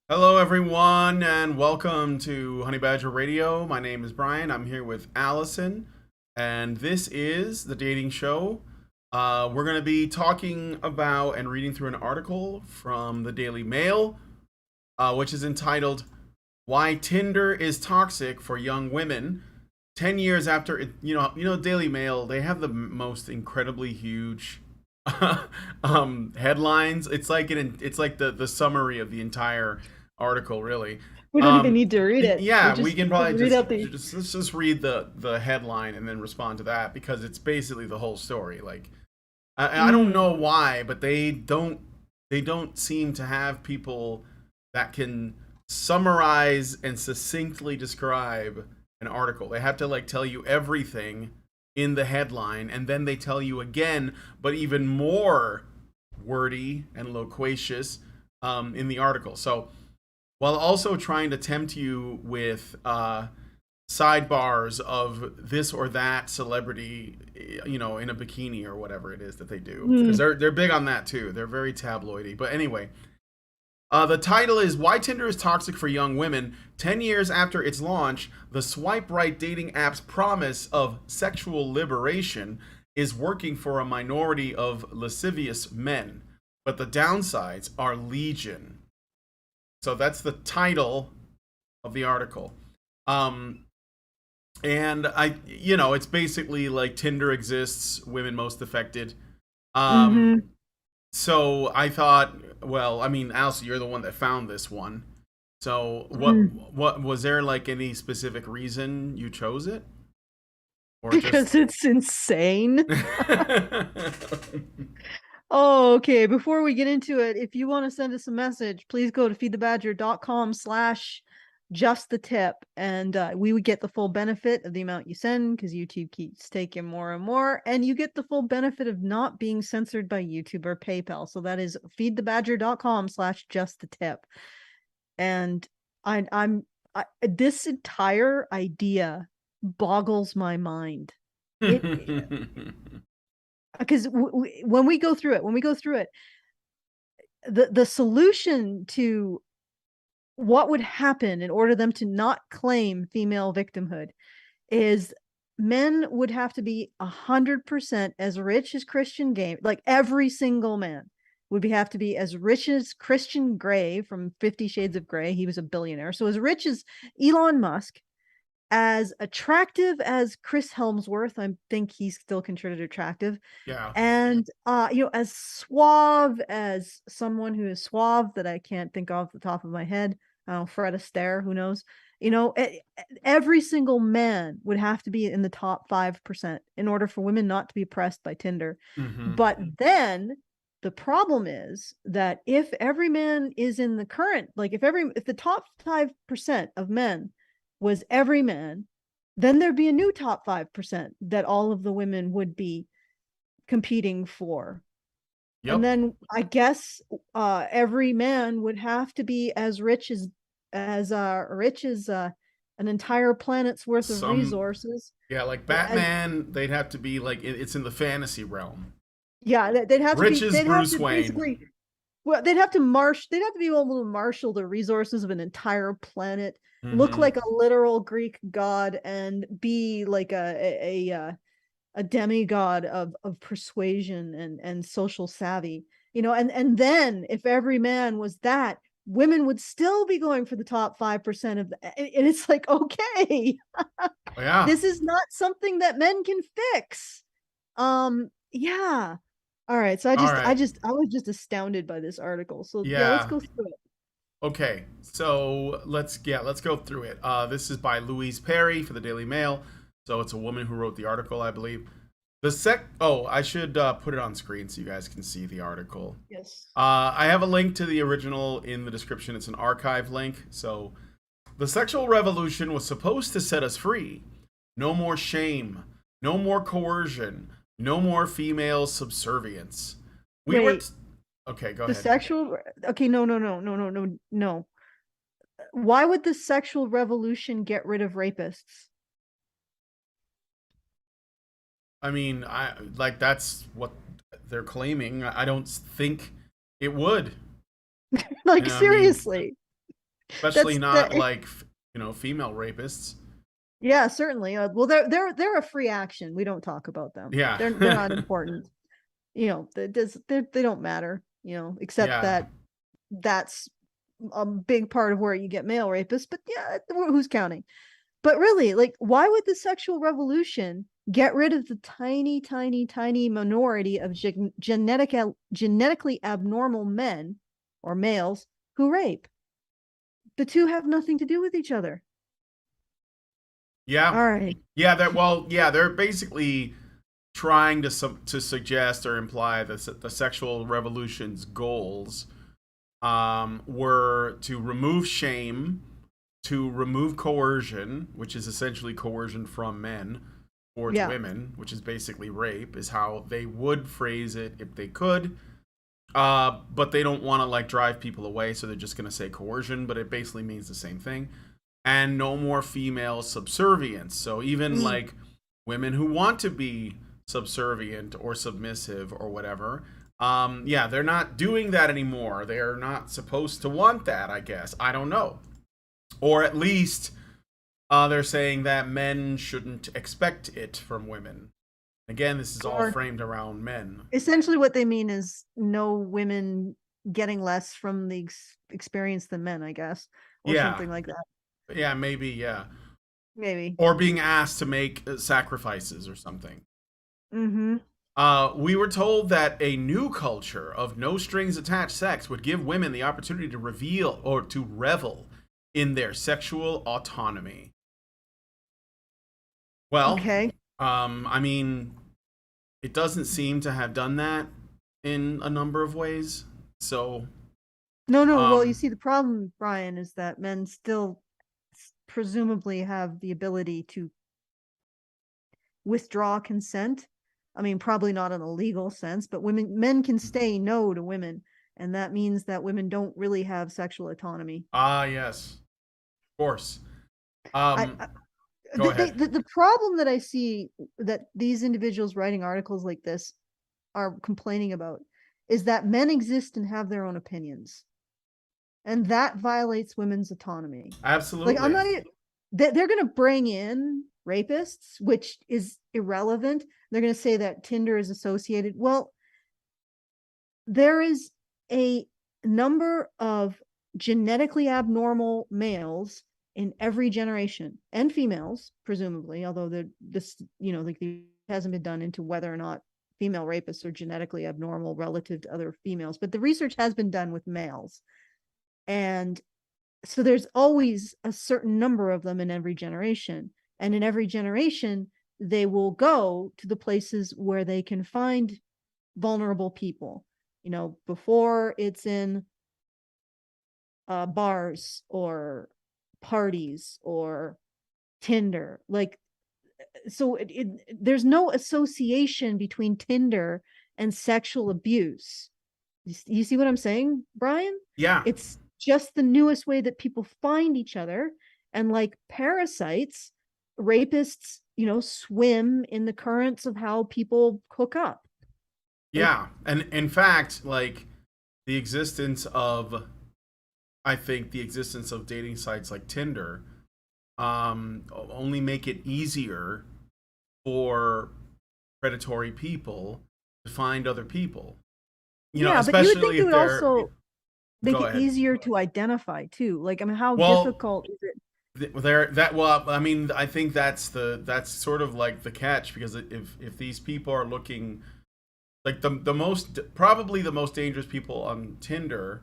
Hello, everyone, and welcome to Honey Badger Radio. My name is Brian. I'm here with Allison, and this is the dating show. We're going to be talking about and reading through an article from the Daily Mail, which is entitled "Why Tinder is Toxic for Young Women." 10 years after it, Daily Mail, they have the most incredibly huge headlines. It's like the summary of the entire article, really. We don't even need to read it. We Yeah, we just can probably read out the. let's just read the headline and then respond to that because it's basically the whole story. Like, I don't Mm, know why, but they don't seem to have people that can summarize and succinctly describe an article. They have to like tell you everything in the headline, and then they tell you again, but even more wordy and loquacious in the article. So while also trying to tempt you with sidebars of this or that celebrity, in a bikini or whatever it is that they do, because mm. they're big on that too. They're very tabloidy. But anyway, the title is "Why Tinder is Toxic for Young Women." 10 years after its launch, the swipe right dating app's promise of sexual liberation is working for a minority of lascivious men, but the downsides are legion. So that's the title of the article. Um, and it's basically like Tinder exists, women most affected. Um, Mm-hmm. so I thought, well, I mean, Alice, you're the one that found this one. So Mm. what was there like any specific reason you chose it, or just? Because it's insane. Oh, okay. Before we get into it, if you want to send us a message, please go to feedthebadger.com/just the tip, and we would get the full benefit of the amount you send because YouTube keeps taking more and more, and you get the full benefit of not being censored by YouTube or PayPal. So that is feedthebadger.com/just the tip. And this entire idea boggles my mind. It because when we go through it, the solution to what would happen in order them to not claim female victimhood is men would have to be 100% as rich as Christian Game, like every single man have to be as rich as Christian Grey from 50 Shades of Grey. He was a billionaire. So as rich as Elon Musk, as attractive as Chris Helmsworth, I think he's still considered attractive, Yeah. and as suave as someone who is suave that I can't think off the top of my head. Fred Astaire, who knows? Every single man would have to be in the top 5% in order for women not to be oppressed by Tinder. Hmm. But then the problem is that if every man is in the current, like if the top 5% of men was every man, then there'd be a new top 5% that all of the women would be competing for. And Yep. then I guess every man would have to be as rich as an entire planet's worth of Some resources. Yeah, like As, Batman, they'd have to be like it's in the fantasy realm. yeah, Rich as they'd have Bruce to Wayne. basically, well, they'd have to be able to marshal the resources of an entire planet, look Hmm. like a literal Greek god, and be like a demigod of persuasion and social savvy. And then if every man was that, women would still be going for the top 5% of and it's like, okay, Yeah. this is not something that men can fix. Yeah. All right, so All right. I was just astounded by this article. So yeah, let's Yeah. go through it. Okay. So let's go through it. This is by Louise Perry for the Daily Mail. So it's a woman who wrote the article, I believe. Oh, I should put it on screen so you guys can see the article. Yes. I have a link to the original in the description. It's an archive link. So the sexual revolution was supposed to set us free. No more shame. No more coercion. No more female subservience. We were. Wait, T- okay, go the ahead. sexual okay, no, no, no, no, no, no, no. Why would the sexual revolution get rid of rapists? I mean, I like that's what they're claiming. I don't think it would. Like I mean, seriously. especially That's not the like female rapists. Yeah, certainly. Well, they're a free action. We don't talk about them. Yeah. They're not important. They don't matter. Except Yeah. that that's a big part of where you get male rapists. But yeah, who's counting? But really, like, why would the sexual revolution get rid of the tiny, tiny, tiny minority of genetically abnormal men or males who rape? The two have nothing to do with each other. Yeah. All right. Yeah, they're basically trying to suggest or imply that the sexual revolution's goals were to remove shame, to remove coercion, which is essentially coercion from men towards women, which is basically rape, is how they would phrase it if they could. But they don't want to like drive people away, so they're just going to say coercion, but it basically means the same thing. And no more female subservience. So even like women who want to be subservient or submissive or whatever, they're not doing that anymore. They're not supposed to want that, I guess. I don't know. Or at least they're saying that men shouldn't expect it from women. Again, this is all framed around men. Essentially what they mean is no women getting less from the experience than men, I guess. Or something like that. Yeah, maybe, yeah. Maybe. Or being asked to make sacrifices or something. Mm-hmm. We were told that a new culture of no strings attached sex would give women the opportunity to reveal or to revel in their sexual autonomy. Well, okay. I mean, it doesn't seem to have done that in a number of ways. So no, well, you see, the problem, Brian, is that men still presumably have the ability to withdraw consent. I mean, probably not in a legal sense, but men can say no to women, and that means that women don't really have sexual autonomy. Yes, of course. Go ahead. The problem that I see that these individuals writing articles like this are complaining about is that men exist and have their own opinions. And that violates women's autonomy. Absolutely. Like, I'm not. They're going to bring in rapists, which is irrelevant. They're going to say that Tinder is associated. Well, there is a number of genetically abnormal males in every generation, and females, presumably, although it hasn't been done into whether or not female rapists are genetically abnormal relative to other females, but the research has been done with males. And so there's always a certain number of them in every generation. And in every generation, they will go to the places where they can find vulnerable people. Before it's in bars or parties or Tinder. Like, so there's no association between Tinder and sexual abuse. You see what I'm saying, Brian? Yeah. It's just the newest way that people find each other. And like parasites, rapists, swim in the currents of how people hook up. Yeah. And in fact, like the existence of dating sites like Tinder only make it easier for predatory people to find other people. But you would think it would also make it ahead. Easier to identify too. Like, I mean, how difficult is it? I think that's sort of like the catch, because if these people are looking like probably the most dangerous people on Tinder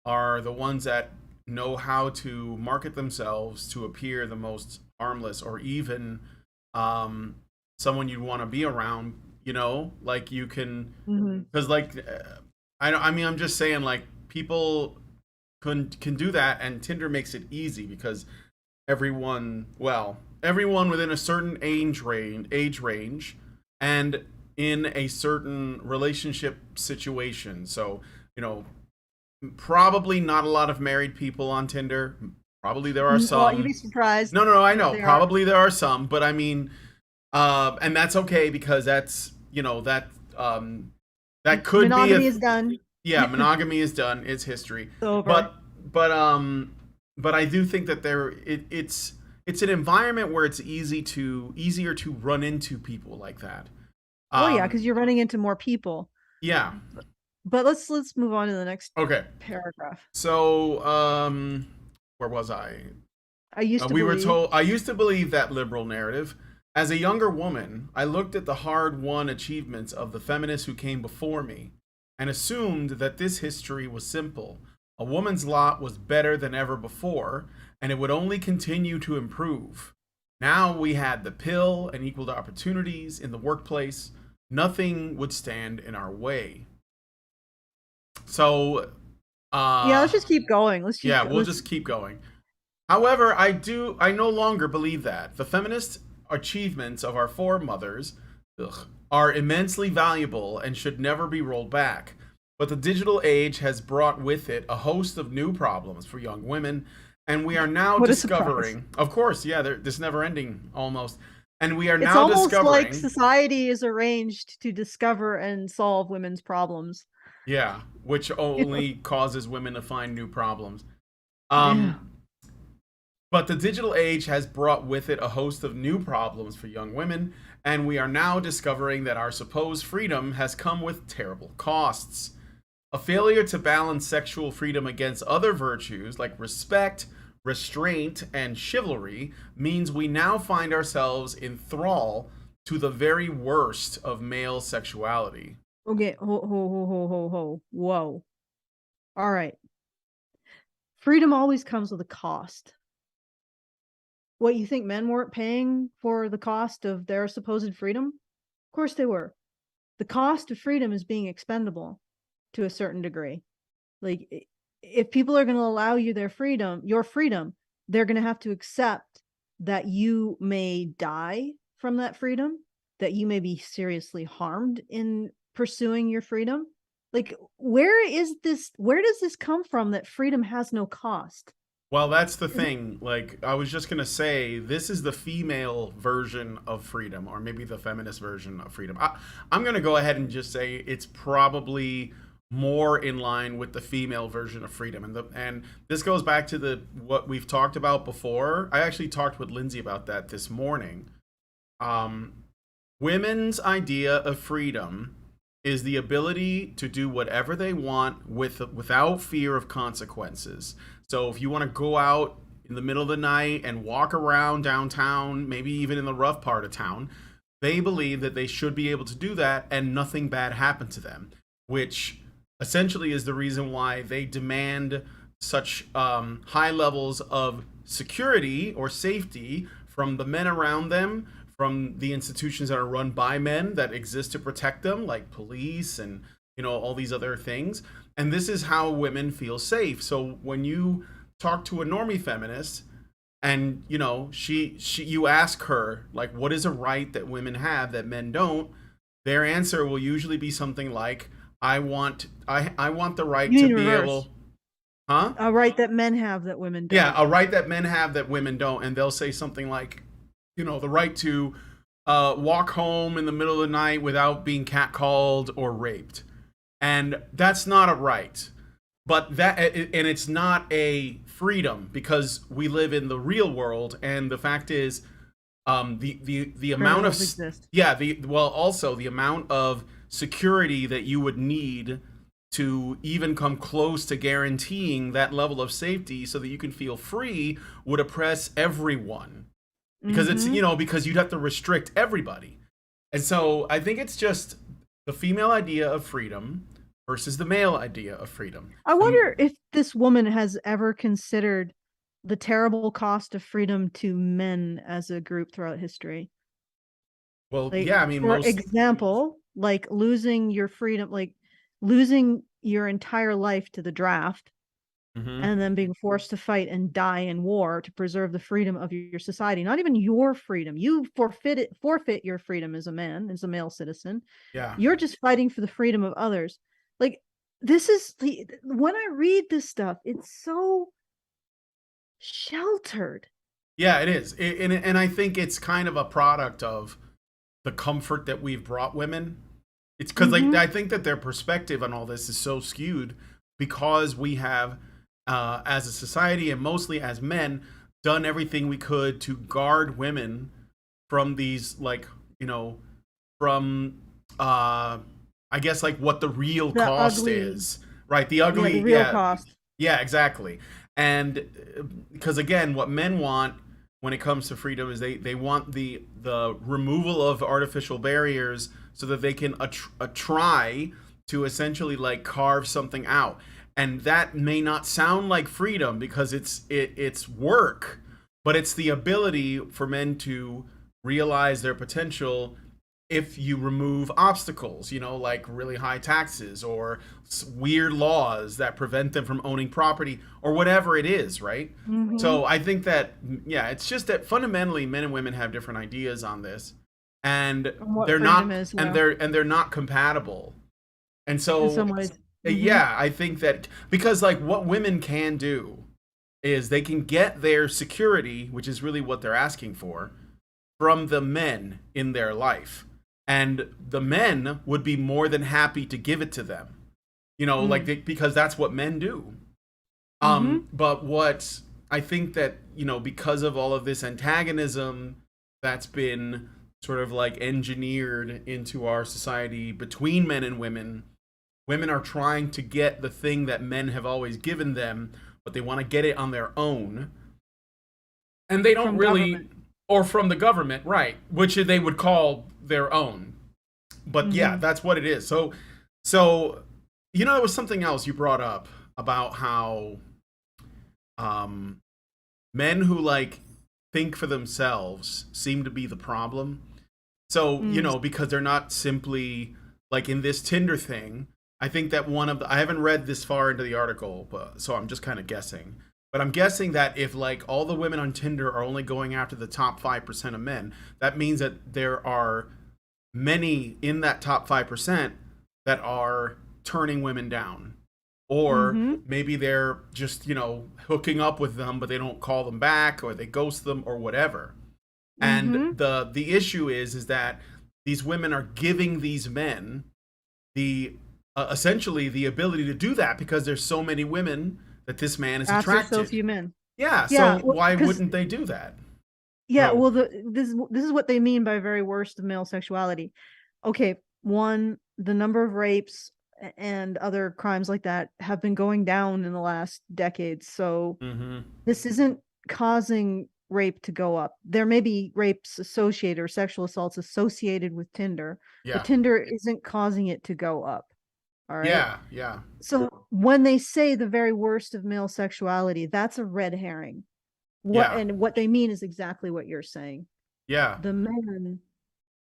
are the ones that know how to market themselves to appear the most harmless, or even someone you'd want to be around, like you can, because I'm just saying, like, people can do that, and Tinder makes it easy because everyone within a certain age range and in a certain relationship situation. So, probably not a lot of married people on Tinder. Probably there are some. Well, you'd be surprised. No, I know. Probably there are some, but I mean, and that's okay, because that's, that could monogamy be is done. Yeah, monogamy is done. It's history. It's over. But but I do think that it's an environment where it's easier to run into people like that. Well, yeah, Um, because you're running into more people. yeah. But let's move on to the next Okay. paragraph. So, where was I? I used to We were believe. told. I used to believe that liberal narrative. As a younger woman, I looked at the hard-won achievements of the feminists who came before me, and assumed that this history was simple. A woman's lot was better than ever before, and it would only continue to improve. Now we had the pill and equal opportunities in the workplace. Nothing would stand in our way. So, Yeah, uh, let's just keep going. Let's keep yeah, go- we'll let's just keep going. However, I no longer believe that. The feminist achievements of our foremothers are immensely valuable and should never be rolled back. But the digital age has brought with it a host of new problems for young women, and we are now What a surprise. discovering, of course, yeah, this never ending almost. And we are It's now almost like discovering, society is arranged to discover and solve women's problems. yeah, which only causes women to find new problems. Yeah. Um, But the digital age has brought with it a host of new problems for young women, and we are now discovering that our supposed freedom has come with terrible costs. A failure to balance sexual freedom against other virtues like respect, restraint, and chivalry means we now find ourselves in thrall to the very worst of male sexuality. Okay. Ho. Whoa. All right. Freedom always comes with a cost. What, you think men weren't paying for the cost of their supposed freedom? Of course they were. The cost of freedom is being expendable to a certain degree. Like, if people are going to allow you your freedom, they're going to have to accept that you may die from that freedom, that you may be seriously harmed in pursuing your freedom. Like, where does this come from that freedom has no cost? Well, that's the thing. Like, I was just going to say, this is the female version of freedom, or maybe the feminist version of freedom. I'm going to go ahead and just say it's probably more in line with the female version of freedom. And this goes back to what we've talked about before. I actually talked with Lindsay about that this morning. Um, Women's idea of freedom is the ability to do whatever they want without fear of consequences. So if you want to go out in the middle of the night and walk around downtown, maybe even in the rough part of town, they believe that they should be able to do that and nothing bad happen to them, which essentially is the reason why they demand such high levels of security or safety from the men around them, from the institutions that are run by men that exist to protect them, like police and all these other things. And this is how women feel safe. So when you talk to a normie feminist, and you ask her, like, what is a right that women have that men don't, their answer will usually be something like, I want the right You to mean be reverse. able, huh? A right that men have that women don't. Yeah, a right that men have that women don't. And they'll say something like, the right to walk home in the middle of the night without being catcalled or raped. And that's not a right. And it's not a freedom, because we live in the real world, and the fact is, the amount of Criminals exist. also the amount of security that you would need to even come close to guaranteeing that level of safety so that you can feel free would oppress everyone, because it's because you'd have to restrict everybody. And so I think it's just the female idea of freedom versus the male idea of freedom. I wonder if this woman has ever considered the terrible cost of freedom to men as a group throughout history. Well, Like, yeah, I mean, for example, like losing your freedom, like losing your entire life to the draft, and then being forced to fight and die in war to preserve the freedom of your society. Not even your freedom. You forfeit your freedom as a man, as a male citizen. yeah, You're just fighting for the freedom of others. Like, this is when I read this stuff, it's so sheltered. yeah, it is. And I think it's kind of a product of the comfort that we've brought women. It's because, like, I think that their perspective on all this is so skewed because we have as a society and mostly as men, done everything we could to guard women from these, like, from I guess like what the real The cost ugly, is, right? The yeah, the ugly, real yeah, cost. yeah, exactly. And because again, what men want when it comes to freedom is they want the removal of artificial barriers so that they can try to essentially like carve something out. And that may not sound like freedom because it's work, but it's the ability for men to realize their potential if you remove obstacles, like really high taxes or weird laws that prevent them from owning property or whatever it is, right? Hmm. So I think that, yeah, it's just that fundamentally men and women have different ideas on this, and And what they're freedom not, is, and yeah, they're not compatible. And in so, some ways. Hmm. yeah, I think that because like what women can do is they can get their security, which is really what they're asking for, from the men in their life. And the men would be more than happy to give it to them, like Mm. because that's what men do. Hmm. But what I think that, because of all of this antagonism that's been sort of like engineered into our society between men and women, women are trying to get the thing that men have always given them, but they want to get it on their own. And they don't From really, government. or from the government, right? Which they would call their own. But yeah, Hmm. that's what it is. So, there was something else you brought up about how um, men who like think for themselves seem to be the problem. So, Mm. because they're not simply like in this Tinder thing. I think that I haven't read this far into the article, but so I'm just kind of guessing. But I'm guessing that if like all the women on Tinder are only going after the top 5% of men, that means that there are many in that top 5% that are turning women down. Or Hmm. maybe they're just, hooking up with them, but they don't call them back or they ghost them or whatever. And Hmm. the issue is that these women are giving these men the essentially the ability to do that because there's so many women that this man is After so attracted. few men. Yeah, Yeah, so why because wouldn't they do that? yeah, Oh, well, this is what they mean by very worst of male sexuality. Okay, one, the number of rapes and other crimes like that have been going down in the last decades. So mm-hmm. this isn't causing rape to go up. There may be rapes associated or sexual assaults associated with Tinder, but Yeah, Tinder isn't causing it to go up. All right. yeah, yeah, So when they say the very worst of male sexuality, that's a red herring. yeah, What they mean is exactly what you're saying. yeah. The men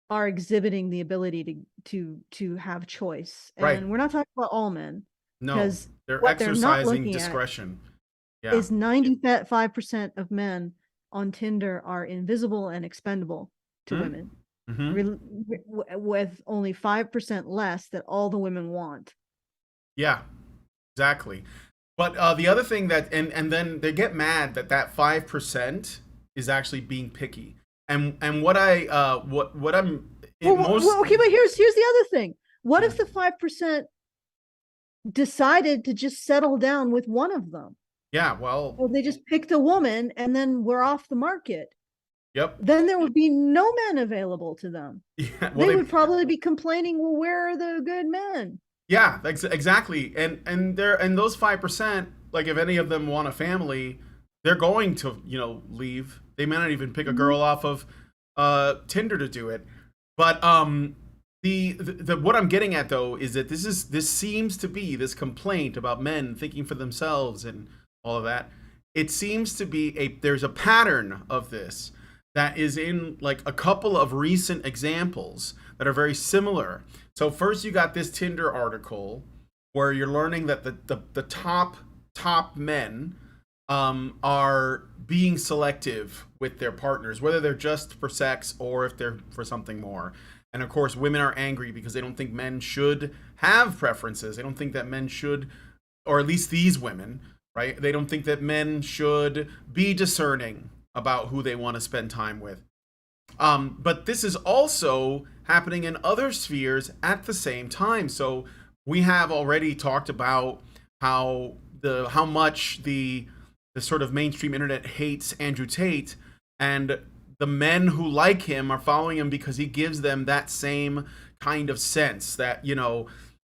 are exhibiting the ability to have choice. Right. And we're not talking about all men, No, because they're what they're not exercising looking at discretion. Yeah. is 95% of men on Tinder are invisible and expendable to Hmm. women, Mm-hmm. with only 5% less that all the women want. Yeah. Exactly. But the other thing that and then they get mad that 5% is actually being picky. And what I'm it most Okay, but here's the other thing. What yeah. if the 5% decided to just settle down with one of them? Yeah, well, Or they just picked a woman and then we're off the market? yep. Then there would be no men available to them. Yeah, well They they would probably be complaining, well, where are the good men? yeah, exactly. And those 5%, like if any of them want a family, they're going to, leave. They may not even pick a Mhm. girl off of Tinder to do it. But the what I'm getting at though is that this seems to be this complaint about men thinking for themselves and all of that. It seems to be there's a pattern of this that is in like a couple of recent examples that are very similar. So first you got this Tinder article where you're learning that the top men are being selective with their partners, whether they're just for sex or if they're for something more. And of course, women are angry because they don't think men should have preferences. They don't think that men should, or at least these women, right? They don't think that men should be discerning about who they want to spend time with. But this is also happening in other spheres at the same time. So we have already talked about how how much the sort of mainstream internet hates Andrew Tate, and the men who like him are following him because he gives them that same kind of sense that, you know,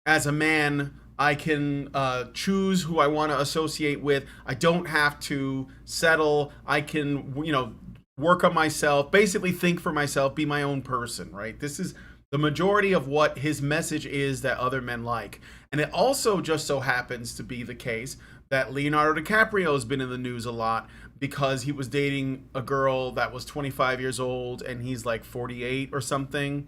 as a man, I can choose who I want to associate with. I don't have to settle. I can, you know, work on myself, basically think for myself, be my own person, right? This is the majority of what his message is that other men like. And it also just so happens to be the case that Leonardo DiCaprio has been in the news a lot because he was dating a girl that was 25 years old and he's like 48 or something.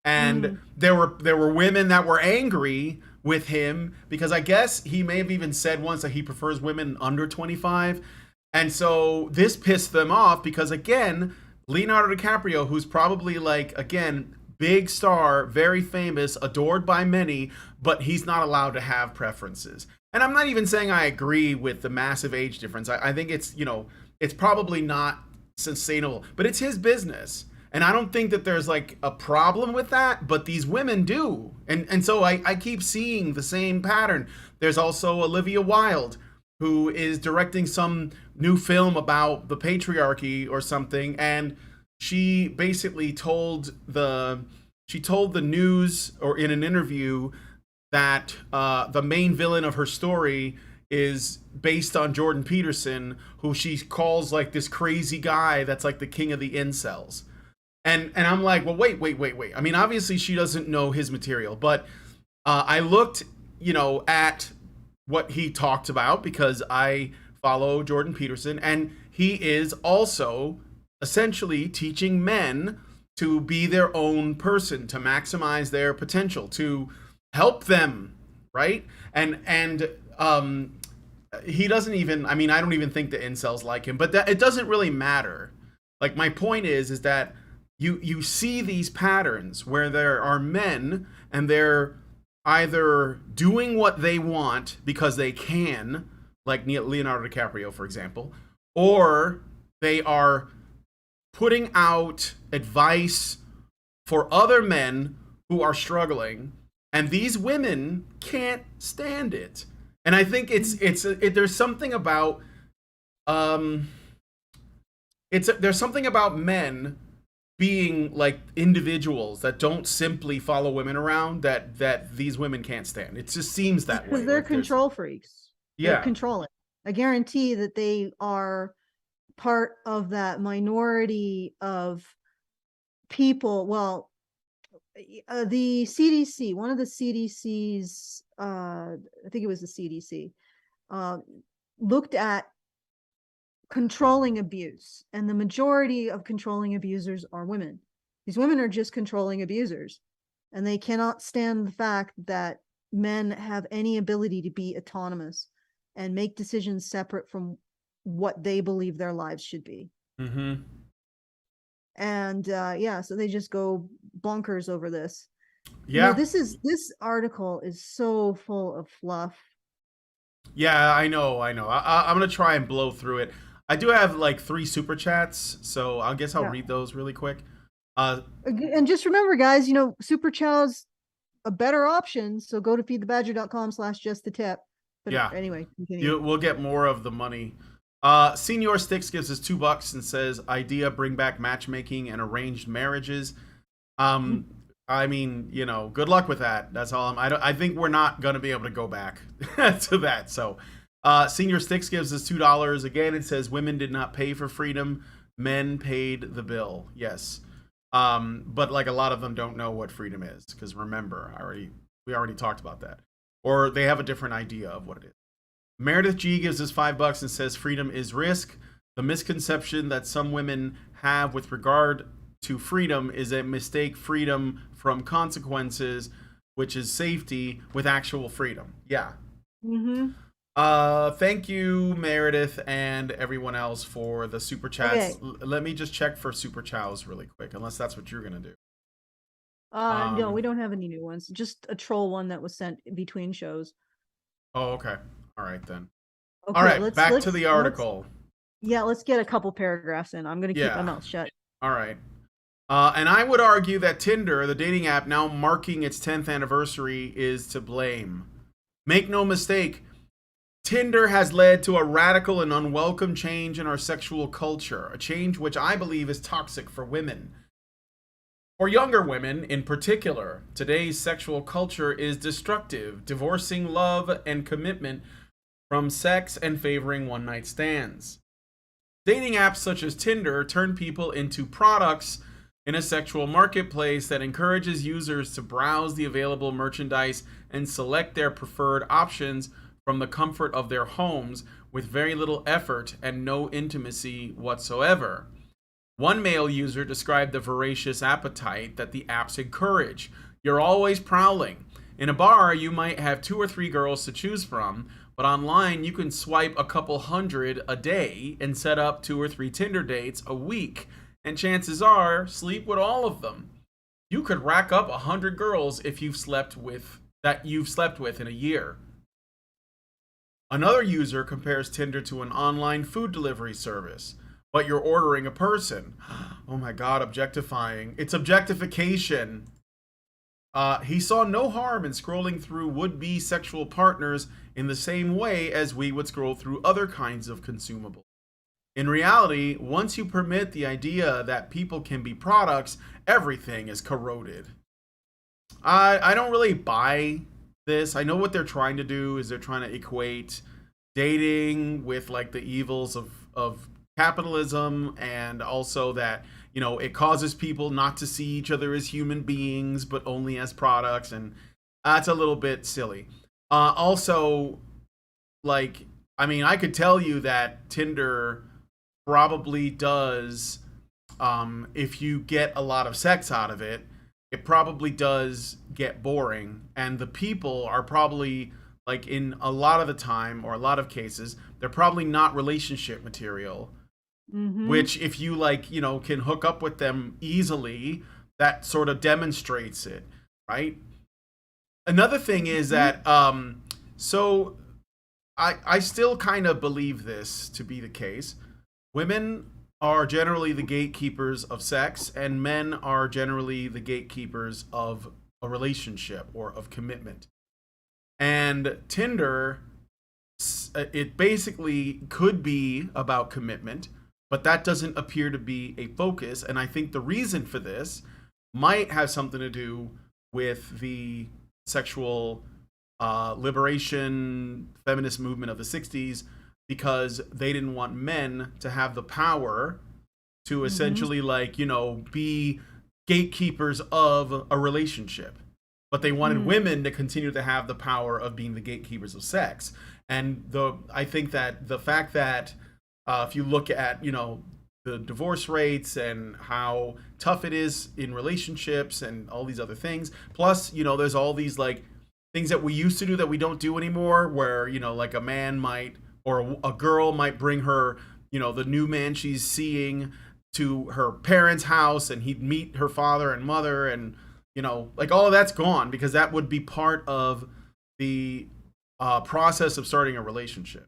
And there were women that were angry with him because I guess he may have even said once that he prefers women under 25. And so this pissed them off because, again, Leonardo DiCaprio, who's probably like, again, big star, very famous, adored by many, but he's not allowed to have preferences. And I'm not even saying I agree with the massive age difference. I think it's, you know, it's probably not sustainable, but it's his business. And I don't think that there's like a problem with that, but these women do. And so I keep seeing the same pattern. There's also Olivia Wilde, who is directing some new film about the patriarchy or something, and she basically told the news, or in an interview, that the main villain of her story is based on Jordan Peterson, who she calls like this crazy guy that's like the king of the incels. And I'm like, well, wait. I mean, obviously she doesn't know his material, but I looked, you know, at what he talked about because I follow Jordan Peterson, and he is also essentially teaching men to be their own person, to maximize their potential, to help them, right? And he doesn't even, I mean, I don't even think the incels like him, but that, it doesn't really matter. Like, my point is that you see these patterns where there are men and they're either doing what they want because they can, like Leonardo DiCaprio, for example, or they are putting out advice for other men who are struggling, and these women can't stand it. And I think there's something about there's something about men being like individuals that don't simply follow women around that these women can't stand. It just seems that way. Because they're control freaks. Yeah. They're controlling. I guarantee that they are part of that minority of people. Well, the CDC, one of the CDC's, I think it was the CDC, looked at controlling abuse, and the majority of controlling abusers are women. These women are just controlling abusers, and they cannot stand the fact that men have any ability to be autonomous and make decisions separate from what they believe their lives should be. Mm-hmm. And yeah, so they just go bonkers over this. Yeah. You know, this article is so full of fluff. Yeah, I know. I'm gonna try and blow through it. I do have like 3 super chats, so I guess I'll read those really quick. And just remember, guys, you know, super chat's a better option. So go to feedthebadger.com/justthetip. But yeah. Anyway, continue. We'll get more of the money. Senior Sticks gives us $2 and says, "Idea: bring back matchmaking and arranged marriages." I mean, you know, good luck with that. That's all. I think we're not gonna be able to go back to that. So, Senior Sticks gives us $2 again. It says, "Women did not pay for freedom; men paid the bill." Yes, but like a lot of them don't know what freedom is because remember, we already talked about that, or they have a different idea of what it is. Meredith G gives us $5 and says, "Freedom is risk. The misconception that some women have with regard to freedom is a mistake freedom from consequences, which is safety with actual freedom." Yeah. Mm-hmm. Thank you, Meredith, and everyone else for the super chats. Okay. Let me just check for super chows really quick, unless that's what you're gonna do. No, we don't have any new ones. Just a troll one that was sent between shows. Oh, okay. All right then. Okay, All right, back to the article. Let's get a couple paragraphs in. I'm gonna keep my mouth shut. All right. And I would argue that Tinder, the dating app now marking its 10th anniversary, is to blame. Make no mistake, Tinder has led to a radical and unwelcome change in our sexual culture, a change which I believe is toxic for women. For younger women in particular, today's sexual culture is destructive, divorcing love and commitment from sex and favoring one-night stands. Dating apps such as Tinder turn people into products in a sexual marketplace that encourages users to browse the available merchandise and select their preferred options from the comfort of their homes with very little effort and no intimacy whatsoever. One male user described the voracious appetite that the apps encourage. You're always prowling. In a bar, you might have 2 or 3 girls to choose from, but online you can swipe a couple hundred a day and set up 2 or 3 Tinder dates a week, and chances are sleep with all of them. You could rack up 100 girls if you've slept with in a year. Another user compares Tinder to an online food delivery service, but you're ordering a person. Oh my God, objectifying. It's objectification. He saw no harm in scrolling through would-be sexual partners in the same way as we would scroll through other kinds of consumables. In reality, once you permit the idea that people can be products, everything is corroded. I don't really buy this. I know what they're trying to do is they're trying to equate dating with like the evils of capitalism, and also that, you know, it causes people not to see each other as human beings but only as products, and that's a little bit silly. Also, like, I mean, I could tell you that Tinder probably does, if you get a lot of sex out of it, it probably does get boring, and the people are probably, like, in a lot of the time, or a lot of cases, they're probably not relationship material. Mm-hmm. Which, if you, like, you know, can hook up with them easily, that sort of demonstrates it, right? Another thing is that, so I still kind of believe this to be the case. Women are generally the gatekeepers of sex, and men are generally the gatekeepers of a relationship or of commitment. And Tinder, it basically could be about commitment, but that doesn't appear to be a focus. And I think the reason for this might have something to do with the sexual liberation feminist movement of the 60s, because they didn't want men to have the power to essentially, like, you know, be gatekeepers of a relationship. But they wanted women to continue to have the power of being the gatekeepers of sex. And I think that the fact that if you look at, you know, the divorce rates and how tough it is in relationships and all these other things, plus, you know, there's all these, like, things that we used to do that we don't do anymore, where, you know, like, a man might, or a girl might bring her, you know, the new man she's seeing to her parents' house, and he'd meet her father and mother, and, you know, like, all of that's gone, because that would be part of the process of starting a relationship.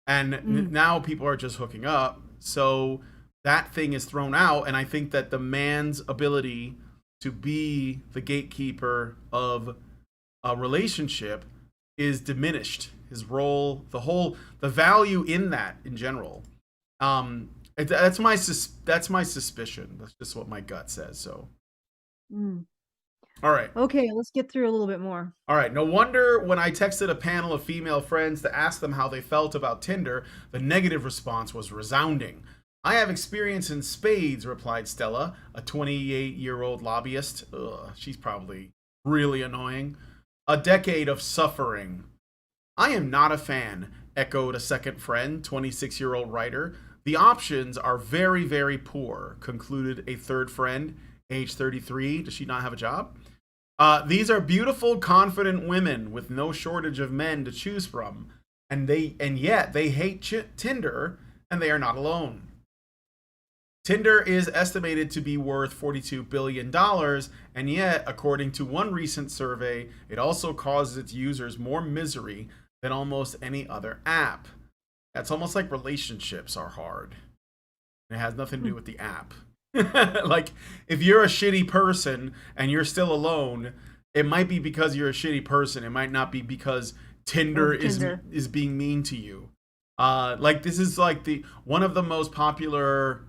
And now people are just hooking up. So that thing is thrown out. And I think that the man's ability to be the gatekeeper of a relationship is diminished. His role, the value in that in general. That's my suspicion. That's just what my gut says. So. All right. Okay, let's get through a little bit more. All right. No wonder when I texted a panel of female friends to ask them how they felt about Tinder, the negative response was resounding. I have experience in spades, replied Stella, a 28-year-old lobbyist. Ugh, she's probably really annoying. A decade of suffering. I am not a fan, echoed a second friend, 26-year-old writer. The options are very, very poor, concluded a third friend, age 33. Does she not have a job? These are beautiful, confident women with no shortage of men to choose from, and yet they hate Tinder, and they are not alone. Tinder is estimated to be worth $42 billion, and yet, according to one recent survey, it also causes its users more misery than almost any other app. It's almost like relationships are hard. It has nothing to do with the app. Like, if you're a shitty person and you're still alone, it might be because you're a shitty person. It might not be because Tinder Of is Tinder. is being mean to you. Like this is like the one of the most popular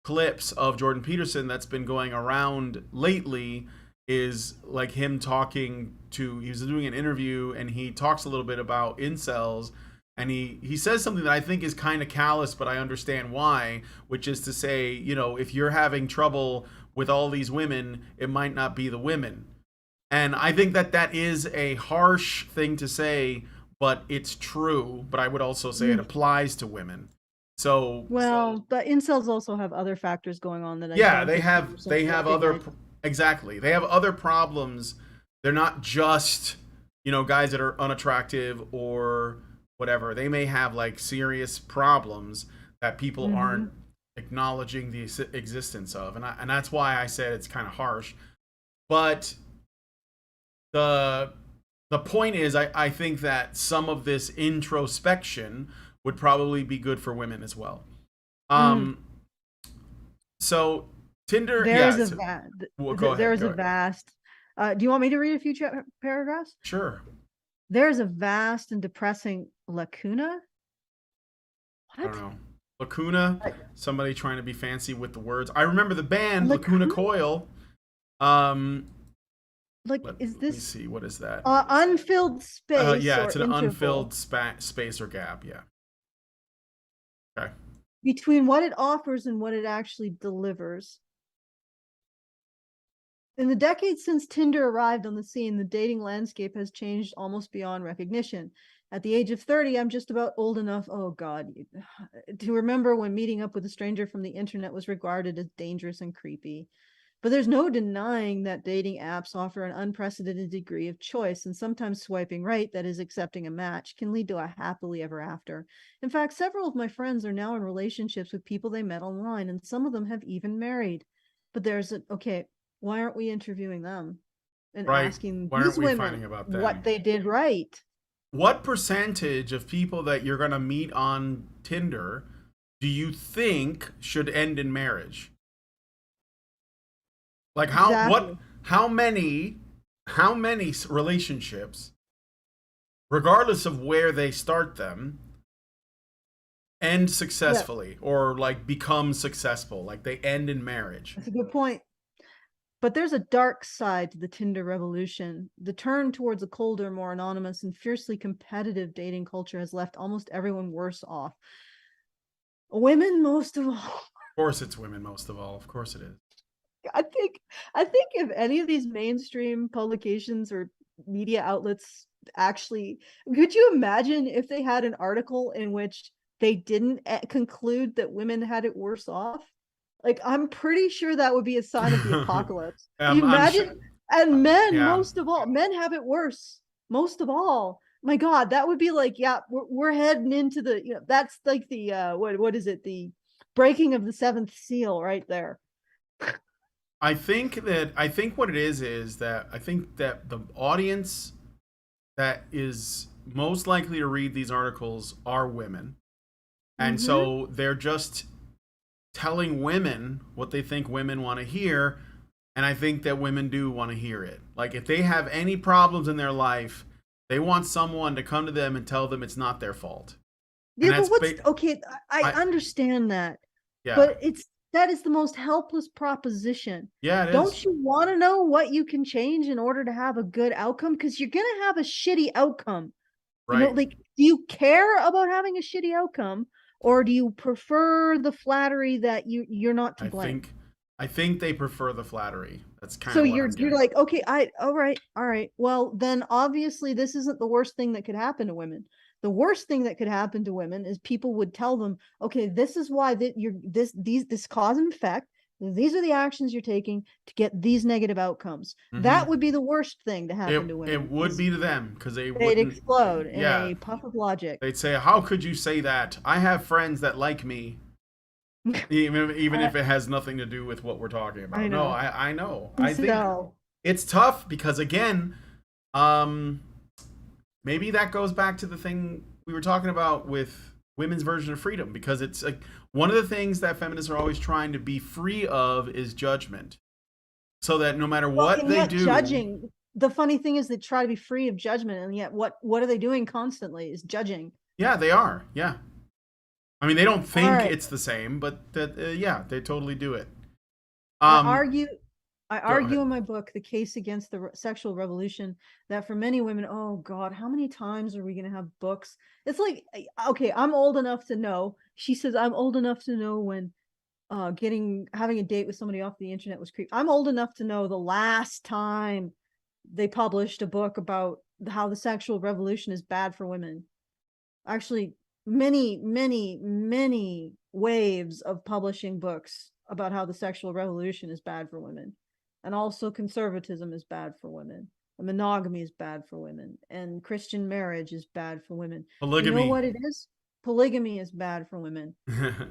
clips of Jordan Peterson that's been going around lately is like him talking to he was doing an interview and he talks a little bit about incels and he says something that I think is kind of callous but I understand why, which is to say, you know, if you're having trouble with all these women, it might not be the women. And I think that that is a harsh thing to say, but it's true. But I would also say it Mm. applies to women. So Well, but incels also have other factors going on that I yeah, don't think people they have other recognize. exactly. They have other problems. They're not just, you know, guys that are unattractive or whatever. They may have like serious problems that people aren't Mhm. acknowledging the existence of. And that's why I said it's kind of harsh. But the the point is I think that some of this introspection would probably be good for women as well. Mm. Um so Tinder, There yeah, is a so, well, go there ahead, is go a ahead. vast. Do you want me to read a few paragraphs? Sure. There's a vast and depressing lacuna. I don't What? know. Lacuna, A, somebody trying to be fancy with the words. I remember the band Lacuna lacuna? Coil. Um Like, is let me this see, what is that? unfilled space Yeah, or it's an interval unfilled space or gap, yeah. Okay. between what it offers and what it actually delivers? In the decades since Tinder arrived on the scene, the dating landscape has changed almost beyond recognition. At the age of 30, I'm just about old enough, oh God, to remember when meeting up with a stranger from the internet was regarded as dangerous and creepy. But there's no denying that dating apps offer an unprecedented degree of choice, and sometimes swiping right, that is accepting a match, can lead to a happily ever after. In fact, several of my friends are now in relationships with people they met online, and some of them have even married. But there's a, okay, why aren't we interviewing them and Right. asking Why aren't these we women finding about what them? they did right? What percentage of people that you're going to meet on Tinder do you think should end in marriage? Like Exactly. how many relationships, regardless of where they start them, end Yeah, successfully or like become successful, like they end in marriage? that's a good point. But there's a dark side to the Tinder revolution. The turn towards a colder, more anonymous, and fiercely competitive dating culture has left almost everyone worse off. Women, most of all. Of course it's women most of all. Of course it is. I think I think if any of these mainstream publications or media outlets actually, could you imagine if they had an article in which they didn't conclude that women had it worse off? Like, I'm pretty sure that would be a sign of the apocalypse. You I'm sure. imagine? And men, Yeah, most of all, men have it worse. Most of all. My God, that would be like, yeah, we're heading into the, you know, that's like the what is it? The breaking of the seventh seal right there. I think what it is that I think that the audience that is most likely to read these articles are women. And Mm-hmm. so they're just telling women what they think women want to hear. And I think that women do want to hear it. Like if they have any problems in their life, they want someone to come to them and tell them it's not their fault. And Yeah, but what's okay? I I understand that, yeah. but it's that is the most helpless proposition. Yeah, it is. Don't you want to know what you can change in order to have a good outcome? Because you're gonna have a shitty outcome. You know, Right. like, do you care about having a shitty outcome, or do you prefer the flattery that you're not to I blame? think I think they prefer the flattery. That's kind So of what I'm you're getting. like, okay, all right. Well, then obviously this isn't the worst thing that could happen to women. The worst thing that could happen to women is people would tell them, okay, this is why that you're this cause and effect. These are the actions you're taking to get these negative outcomes. That Hmm. would be the worst thing to happen to It women would is be to them because they they'd wouldn't. explode in Yeah, a puff of logic. they'd say, "How could you say that? I have friends that like me, even I, if it has nothing to do with what we're talking I about." No, know. I know. I think So it's tough because again, um, maybe that goes back to the thing we were talking about with women's version of freedom because it's like one of the things that feminists are always trying to be free of is judgment so that no matter well, what and they yet do, the funny thing is they try to be free of judgment, and yet what are they doing constantly is judging. Yeah, they are. Yeah. I mean, they don't All think right. it's the same, but that yeah, they totally do it. I Um, argue I go argue ahead. in my book, The Case Against the Sexual Revolution, that for many women, oh God, how many times are we going to have books? It's like, okay, I'm old enough to know. She says, I'm old enough to know when having a date with somebody off the internet was creepy. I'm old enough to know the last time they published a book about how the sexual revolution is bad for women. Actually, many waves of publishing books about how the sexual revolution is bad for women, and also conservatism is bad for women, and monogamy is bad for women, and Christian marriage is bad for women. You know Polygamy. what it is? Polygamy is bad for women.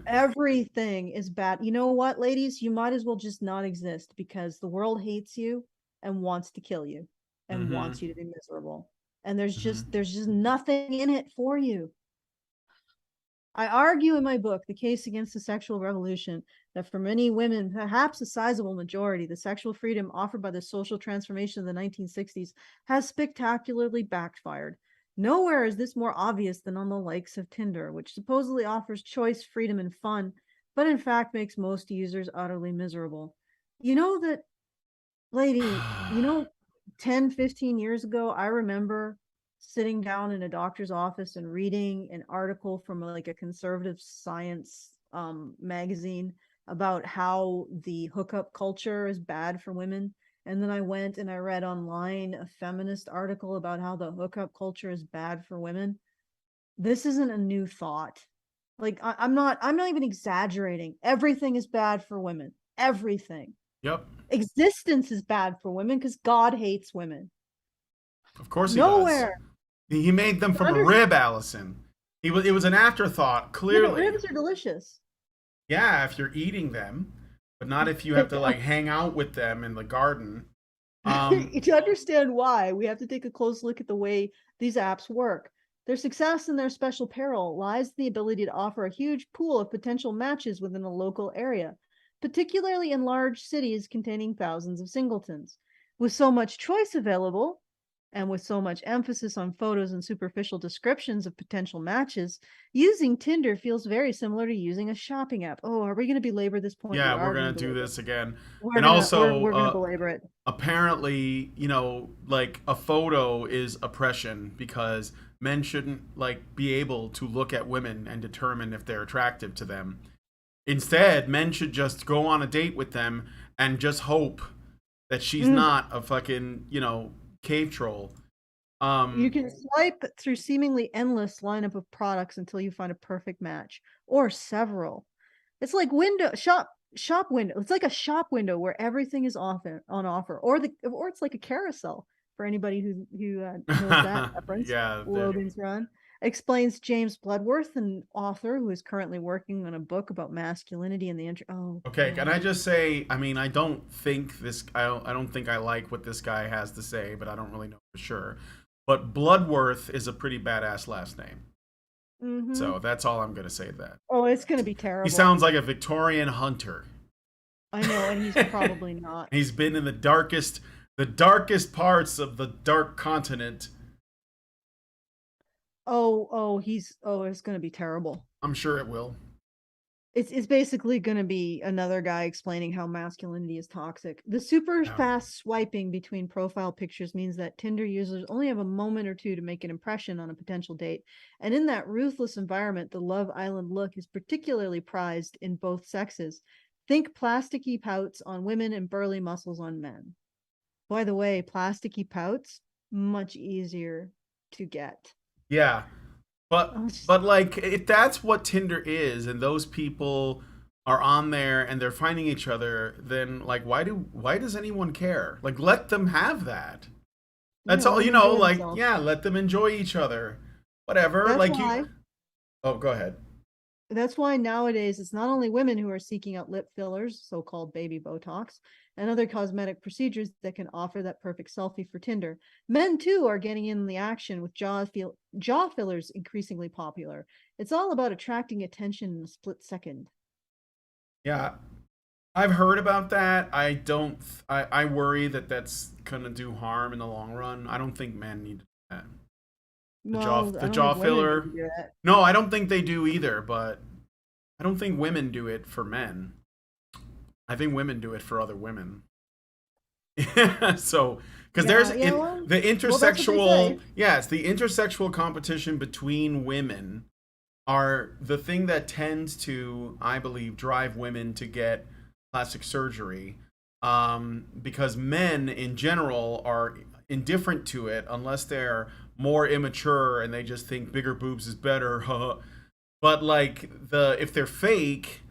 Everything is bad. You know what, ladies? You might as well just not exist, because the world hates you and wants to kill you and Hmm. wants you to be miserable. And there's Hmm. just nothing in it for you. I argue in my book, The Case Against the Sexual Revolution, that for many women, perhaps a sizable majority, the sexual freedom offered by the social transformation of the 1960s has spectacularly backfired. Nowhere is this more obvious than on the likes of Tinder, which supposedly offers choice, freedom, and fun, but in fact makes most users utterly miserable. You know that, lady, 10, 15 years ago, I remember sitting down in a doctor's office and reading an article from like a conservative science magazine about how the hookup culture is bad for women. And then I went and I read online a feminist article about how the hookup culture is bad for women. This isn't a new thought. Like I'm not even exaggerating. Everything is bad for women. Everything. Yep. Existence is bad for women because God hates women. Of course he does. Nowhere. He made them from a Under- rib, Allison. It was an afterthought, yeah, but clearly. ribs are delicious. Yeah, if you're eating them, but not if you have to like hang out with them in the garden. To understand why, we have to take a close look at the way these apps work. Their success and their special peril lies in the ability to offer a huge pool of potential matches within a local area, particularly in large cities containing thousands of singletons. With so much choice available, and with so much emphasis on photos and superficial descriptions of potential matches, using Tinder feels very similar to using a shopping app. Oh, are we going to belabor this point? We Yeah, we're are going gonna to do belabor it. this again. We're And gonna we're also, we're gonna belabor it. apparently, like a photo is oppression because men shouldn't like be able to look at women and determine if they're attractive to them. Instead, men should just go on a date with them and just hope that she's Mm. not a fucking, cave troll. You Um, can swipe through seemingly endless lineup of products until you find a perfect match, or several. It's like shop window. It's like a shop window where everything is on offer, or it's like a carousel for anybody who knows that reference. yeah, Logan's Run explains James Bloodworth, an author who is currently working on a book about masculinity and the oh okay, can I God. just say, I mean, I don't think I like what this guy has to say, but I don't really know for sure. But Bloodworth is a pretty badass last name. Mm-hmm. So that's all I'm going to say to that. Oh, it's gonna be He terrible. sounds like a Victorian hunter. I know, and he's probably not. He's been in the darkest parts of the dark continent. It's gonna be terrible. I'm sure it will. It's basically gonna be another guy explaining how masculinity is toxic. The super Yeah. fast swiping between profile pictures means that Tinder users only have a moment or two to make an impression on a potential date. And in that ruthless environment, the Love Island look is particularly prized in both sexes. Think plasticky pouts on women and burly muscles on men. By the way, plasticky pouts, much easier to get. Yeah. But Oh, it's just, but like if that's what Tinder is and those people are on there and they're finding each other, then like why does anyone care? Like let them have that. That's all, let them enjoy like themselves. yeah, let them enjoy each other. Whatever. That's Like you why Oh, go ahead. That's why nowadays it's not only women who are seeking out lip fillers, so-called baby Botox, and other cosmetic procedures that can offer that perfect selfie for Tinder. Men too are getting in the action with jaw fillers increasingly popular. It's all about attracting attention in a split second. Yeah. I've heard about that. I don't I worry that that's gonna do harm in the long run. I don't think men need to do that. Well, I The don't jaw think women filler. can do it. No, I don't think they do either. But I don't think women do it for men. I think women do it for other women. So, because Yeah, yeah, well, the well, that's what they intersexual, say. yes, the intersexual competition between women are the thing that tends to, I believe, drive women to get plastic surgery. Because men in general are indifferent to it unless they're more immature and they just think bigger boobs is better. But like if they're fake,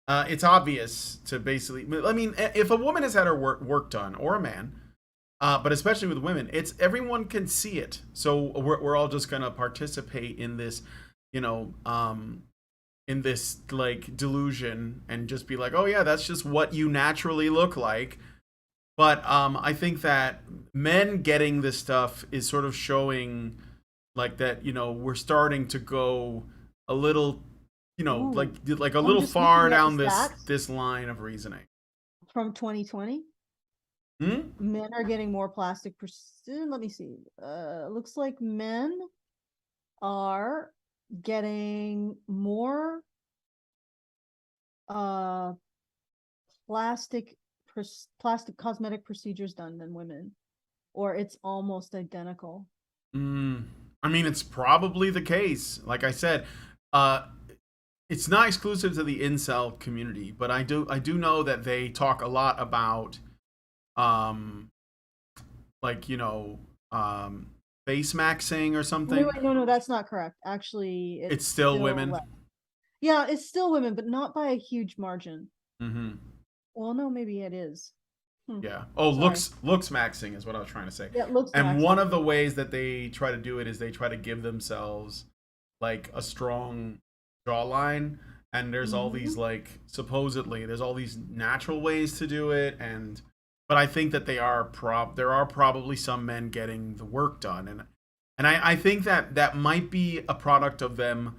it's obvious to basically. I mean, if a woman has had her work done, or a man, but especially with women, it's everyone can see it. So we're all just gonna participate in this, you know, in this like delusion and just be like, oh yeah, that's just what you naturally look like. But I think that men getting this stuff is sort of showing like that, we're starting to go a little, Ooh, like a I'm little just far looking at the down stats this line of reasoning. from 2020. Hmm? Men are getting more plastic. Let me see. Looks like men are getting more uh plastic plastic cosmetic procedures done than women, or it's almost identical. I mean, it's probably the case. Like I said, uh, it's not exclusive to the incel community, but I do know that they talk a lot about um like face maxing or Wait, something. wait, no, no, that's not correct. Actually, It's it's still still women. yeah, it's still women, but not by a huge margin. Mm-hmm. Well, no, maybe it is. Hmm. Yeah. Oh, Sorry. looks maxing is what I was trying to say. Yeah, it looks And one maxing. of the ways that they try to do it is they try to give themselves like a strong jawline, and there's all these Hmm. like supposedly there's all these natural ways to do it, and but I think that there are probably some men getting the work done, and I think that that might be a product of them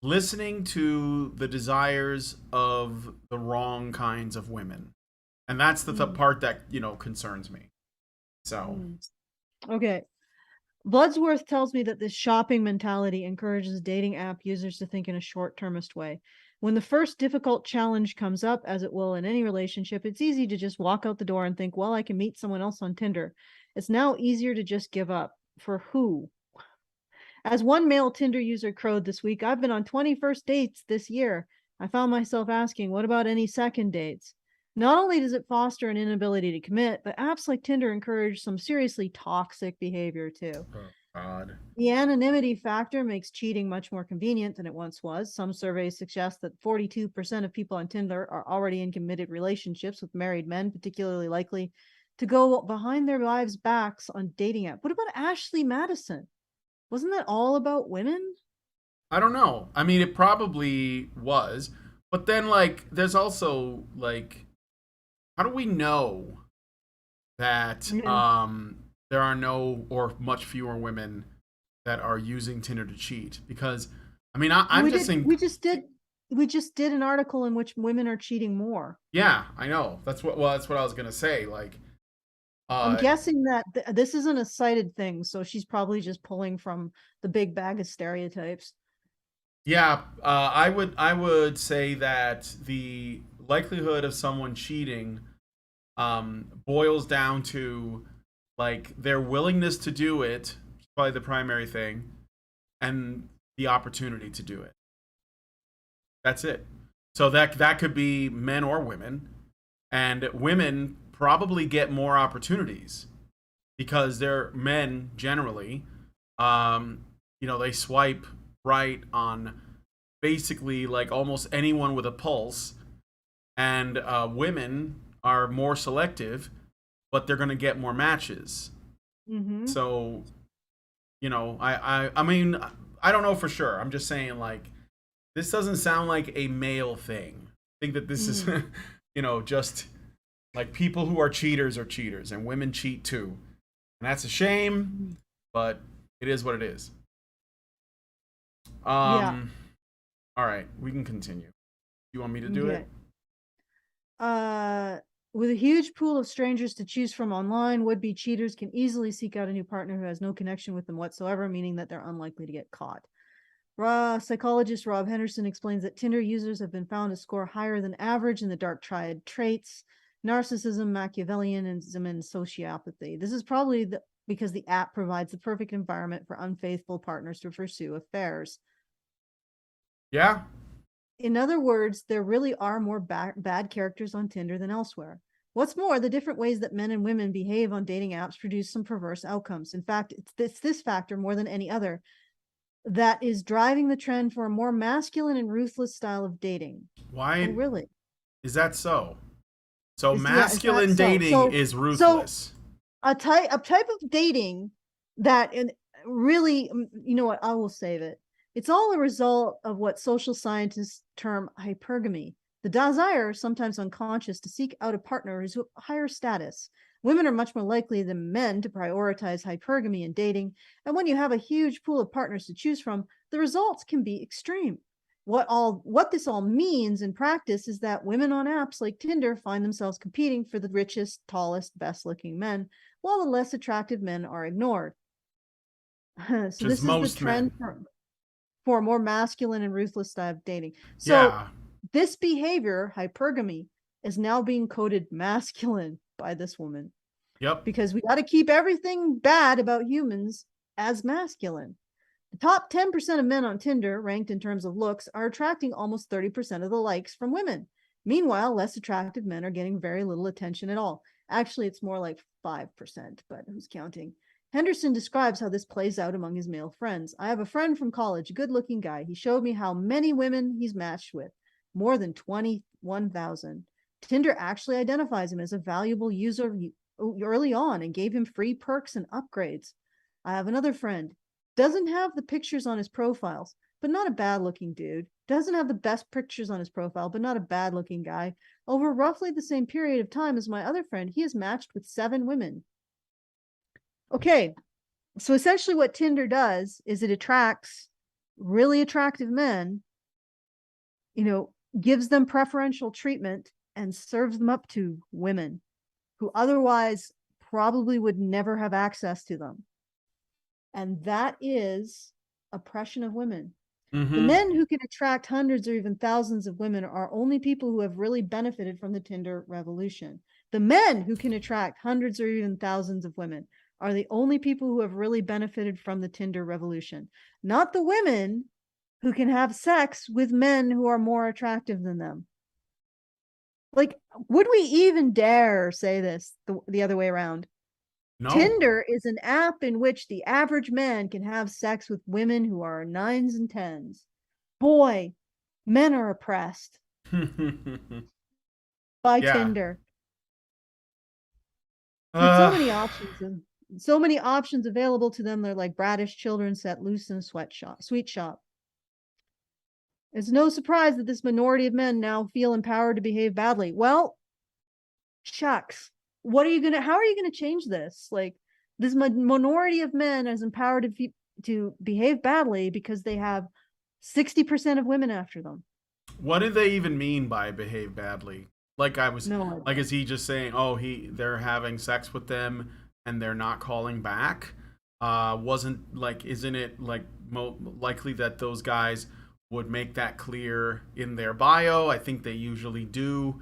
listening to the desires of the wrong kinds of women, and that's the Mm. part that concerns me. So Mm. Okay. Bloodsworth tells me that this shopping mentality encourages dating app users to think in a short-termist way. When the first difficult challenge comes up, as it will in any relationship, it's easy to just walk out the door and think, well, I can meet someone else on Tinder. It's now easier to just give up. For who? As one male Tinder user crowed this week, I've been on 21st dates this year. I found myself asking, what about any second dates? Not only does it foster an inability to commit, but apps like Tinder encourage some seriously toxic behavior too. oh God. The anonymity factor makes cheating much more convenient than it once was. Some surveys suggest that 42% of people on Tinder are already in committed relationships with married men, particularly likely to go behind their wives' backs on dating app. What about Ashley Madison? Wasn't that all about women? I don't know. I mean, it probably was, but then like, there's also like, how do we know that Yeah. there are no or much fewer women that are using Tinder to cheat? Because I mean, I'm We just did saying. we just did an article in which women are cheating more. Yeah, I know. That's what I was gonna say. Like, I'm uh, guessing that this isn't a cited thing, so she's probably just pulling from the big bag of stereotypes. yeah, I would say that the likelihood of someone cheating boils down to like their willingness to do it, probably the primary thing, and the opportunity to do it. That's it. So that could be men or women, and women probably get more opportunities because they're men generally. Um, they swipe right on basically like almost anyone with a pulse, and women are more selective, but they're going to get more matches. Mm-hmm. So I mean, I don't know for sure. I'm just saying like this doesn't sound like a male thing. I think that this is Mm. just like people who are cheaters, and women cheat too, and that's a shame, Mm. but it is what it is. Yeah. Um, all right, we can continue. You want me to do Okay. it? Uh, With a huge pool of strangers to choose from online, would-be cheaters can easily seek out a new partner who has no connection with them whatsoever, meaning that they're unlikely to get caught. Psychologist Rob Henderson explains that Tinder users have been found to score higher than average in the dark triad traits: narcissism, Machiavellianism, and sociopathy. This is probably because the app provides the perfect environment for unfaithful partners to pursue affairs. Yeah. In other words, there really are more bad characters on Tinder than elsewhere. What's more, the different ways that men and women behave on dating apps produce some perverse outcomes. In fact, it's this factor more than any other that is driving the trend for a more masculine and ruthless style of dating. Why? Oh, really? Is that so? So Is masculine that so? dating is ruthless. A type of dating that, and really, you know what? I will save it. It's all a result of what social scientists term hypergamy, the desire, sometimes unconscious, to seek out a partner who's of higher status. Women are much more likely than men to prioritize hypergamy in dating, and when you have a huge pool of partners to choose from, the results can be extreme. What this all means in practice is that women on apps like Tinder find themselves competing for the richest, tallest, best-looking men, while the less attractive men are ignored. So this is the trend for a more masculine and ruthless style of dating. So this behavior, hypergamy, is now being coded masculine by this woman. Yep. Because we got to keep everything bad about humans as masculine. The top 10% of men on Tinder, ranked in terms of looks, are attracting almost 30% of the likes from women. Meanwhile, less attractive men are getting very little attention at all. Actually, it's more like 5%, but who's counting? Henderson describes how this plays out among his male friends. I have a friend from college, a good-looking guy. He showed me how many women he's matched with, more than 21,000. Tinder actually identifies him as a valuable user early on and gave him free perks and upgrades. I have another friend, doesn't have the pictures on his profiles, but not a bad-looking dude. Doesn't have the best pictures on his profile, but not a bad-looking guy. Over roughly the same period of time as my other friend, he has matched with 7 women. Okay, so essentially what Tinder does is it attracts really attractive men, gives them preferential treatment and serves them up to women who otherwise probably would never have access to them. And that is oppression of women. Mm-hmm. The men who can attract hundreds or even thousands of women are only people who have really benefited from the Tinder revolution. The men who can attract hundreds or even thousands of women are the only people who have really benefited from the Tinder revolution, not the women who can have sex with men who are more attractive than them. Like, would we even dare say this the other way around? No. Tinder is an app in which the average man can have sex with women who are 9s and 10s. Boy, men are oppressed by Tinder. So many options. So many options available to them. They're like bratish children set loose in a sweet shop. It's no surprise that this minority of men now feel empowered to behave badly. Well, shucks. How are you going to change this? Like, this minority of men is empowered to behave badly because they have 60% of women after them. What do they even mean by behave badly? Is he just saying, they're having sex with them and they're not calling back? Isn't it likely that those guys would make that clear in their bio? I think they usually do,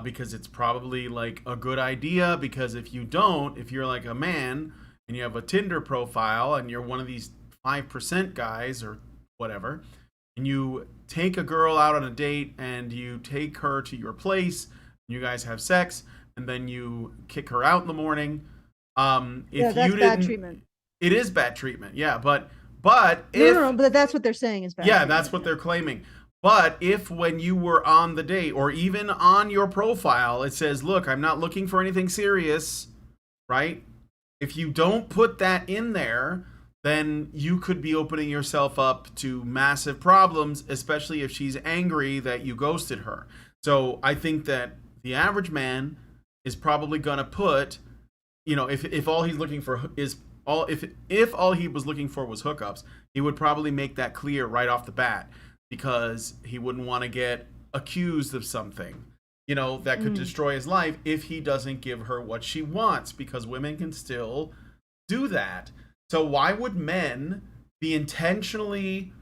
because it's probably like a good idea, because if you're like a man and you have a Tinder profile and you're one of these 5% guys or whatever, and you take a girl out on a date and you take her to your place, you guys have sex, and then you kick her out in the morning. That's bad treatment. It is bad treatment, yeah, but but that's what they're saying is bad. Yeah, that's what they're claiming. But if when you were on the date or even on your profile, it says, look, I'm not looking for anything serious, right? If you don't put that in there, then you could be opening yourself up to massive problems, especially if she's angry that you ghosted her. So I think that the average man is probably going to put, if all he's looking for is if all he was looking for was hookups, he would probably make that clear right off the bat, because he wouldn't want to get accused of something. that could destroy his life if he doesn't give her what she wants, because women can still do that. So why would men be intentionally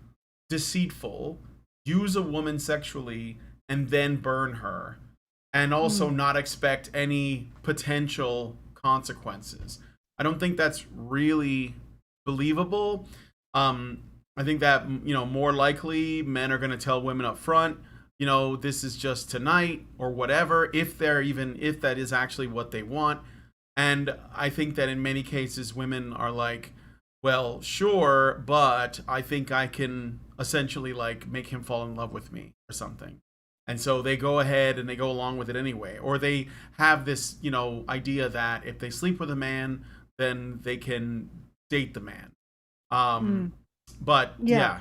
deceitful, use a woman sexually, and then burn her, and also not expect any potential consequences? I don't think that's really believable. I think that, more likely men are going to tell women up front, this is just tonight or whatever, if that is actually what they want. And I think that in many cases women are like, well, sure, but I think I can essentially like make him fall in love with me or something. And so they go ahead and they go along with it anyway. Or they have this, idea that if they sleep with a man, then they can date the man. But yeah.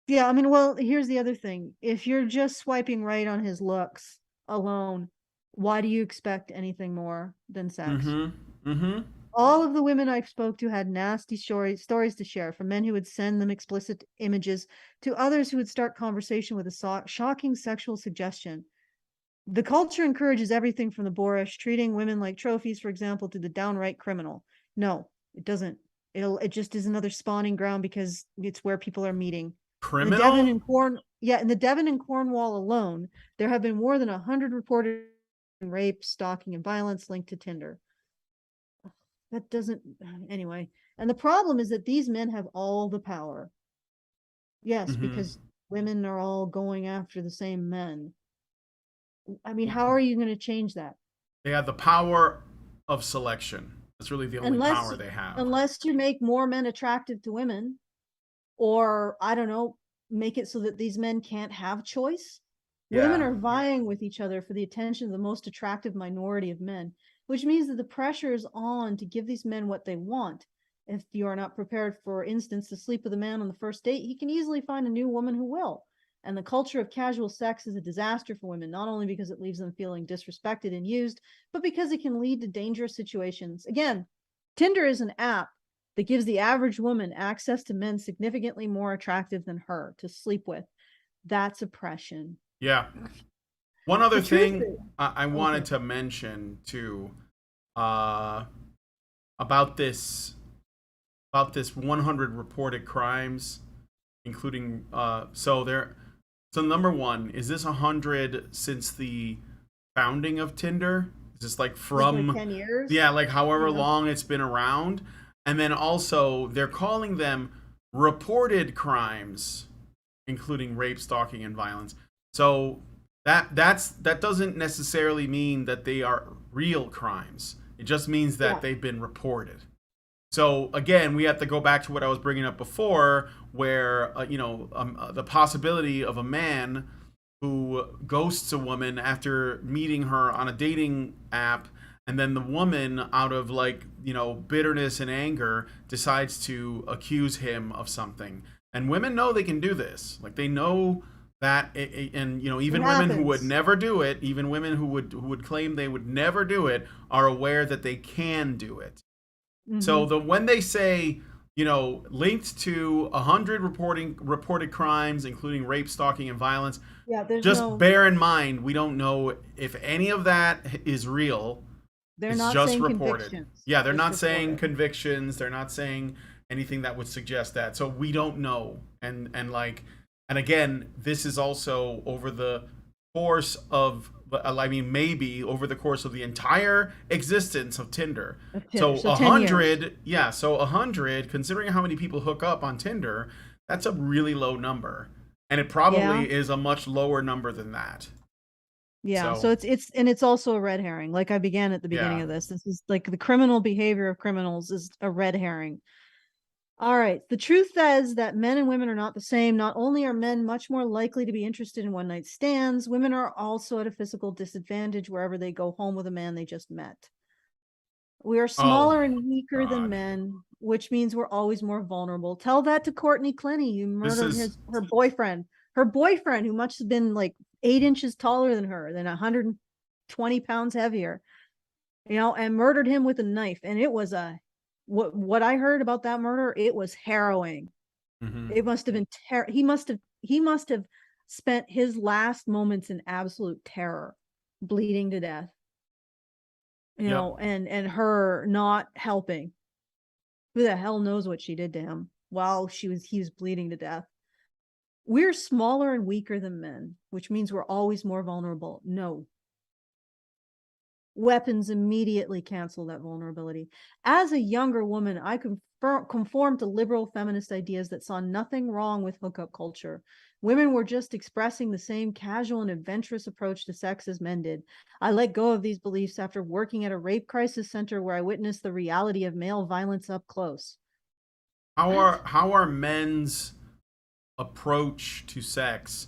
Yeah, I mean, well, here's the other thing. If you're just swiping right on his looks alone, why do you expect anything more than sex? All of the women I spoke to had nasty stories to share, from men who would send them explicit images to others who would start conversation with a shocking sexual suggestion. The culture encourages everything from the boorish, treating women like trophies, for example, to the downright criminal. No, it doesn't. It just is another spawning ground because it's where people are meeting. Criminal? In the Devon and Cornwall alone, there have been more than 100 reported rape, stalking, and violence linked to Tinder. That doesn't, anyway. And the problem is that these men have all the power. Yes, because women are all going after the same men. I mean, how are you going to change that? They have the power of selection. That's really the only power they have. Unless you make more men attractive to women, or I don't know, make it so that these men can't have choice. Yeah. Women are vying with each other for the attention of the most attractive minority of men, which means that the pressure is on to give these men what they want. If you are not prepared, for instance, to sleep with a man on the first date, he can easily find a new woman who will. And the culture of casual sex is a disaster for women, not only because it leaves them feeling disrespected and used, but because it can lead to dangerous situations. Again, Tinder is an app that gives the average woman access to men significantly more attractive than her to sleep with. That's oppression. Yeah. One other thing I wanted to mention too, about this 100 reported crimes, including so number one, is this 100 since the founding of Tinder? Is this like from like 10 years? Yeah, like however long it's been around. And then also they're calling them reported crimes, including rape, stalking, and violence. So that doesn't necessarily mean that they are real crimes. It just means that they've been reported. So again, we have to go back to what I was bringing up before, where the possibility of a man who ghosts a woman after meeting her on a dating app, and then the woman, out of bitterness and anger, decides to accuse him of something. And women know they can do this. Like, they know that, and even women who would never do it, even women who would claim they would never do it, are aware that they can do it. So when they say, linked to 100 reported crimes, including rape, stalking, and violence, bear in mind, we don't know if any of that is real. They're not just saying reported. Convictions. Yeah, they're not saying convictions. They're not saying anything that would suggest that. So we don't know. And again, this is also over the course of, maybe over the course of the entire existence of Tinder. So 100, so 100, considering how many people hook up on Tinder, that's a really low number. And it probably is a much lower number than that. Yeah, so it's also a red herring. Like I began at the beginning of this. This is like the criminal behavior of criminals is a red herring. All right. The truth says that men and women are not the same. Not only are men much more likely to be interested in one-night stands, women are also at a physical disadvantage wherever they go home with a man they just met. We are smaller and weaker than men, which means we're always more vulnerable. Tell that to Courtney Clenny, who murdered her boyfriend. Her boyfriend, who must have been like 8 inches taller than her, than 120 pounds heavier, and murdered him with a knife. And it was what I heard about that murder, it was harrowing. It must have been he must have spent his last moments in absolute terror. bleeding to death, you Yep. know, and her not helping. Who the hell knows what she did to him while he was bleeding to death. We're smaller and weaker than men, which means we're always more vulnerable. No. Weapons immediately cancel that vulnerability. As a younger woman, I conformed to liberal feminist ideas that saw nothing wrong with hookup culture. Women were just expressing the same casual and adventurous approach to sex as men did. I let go of these beliefs after working at a rape crisis center where I witnessed the reality of male violence up close. How are men's approach to sex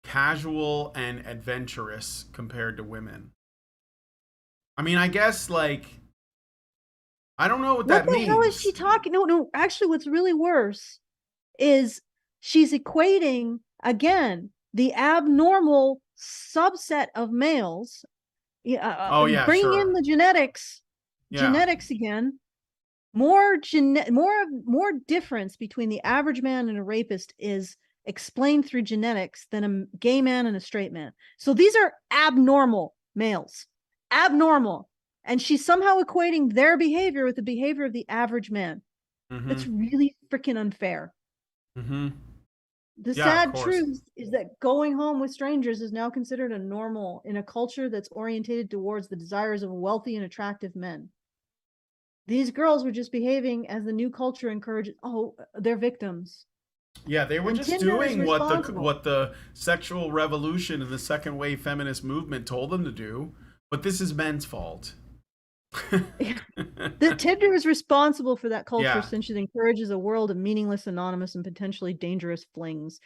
casual and adventurous compared to women? I mean, I guess, like, I don't know what that means. What the hell is she talking? No, actually, what's really worse is she's equating, again, the abnormal subset of males, bringing in the genetics again. More difference between the average man and a rapist is explained through genetics than a gay man and a straight man. So these are abnormal males. Abnormal. And she's somehow equating their behavior with the behavior of the average man. That's really freaking unfair. The sad truth is that going home with strangers is now considered a normal in a culture that's orientated towards the desires of wealthy and attractive men. These girls were just behaving as the new culture encourages. Oh, they're victims. Yeah, they were just doing what the sexual revolution and the second wave feminist movement told them to do. But this is men's fault. The Tinder is responsible for that culture since it encourages a world of meaningless, anonymous, and potentially dangerous flings.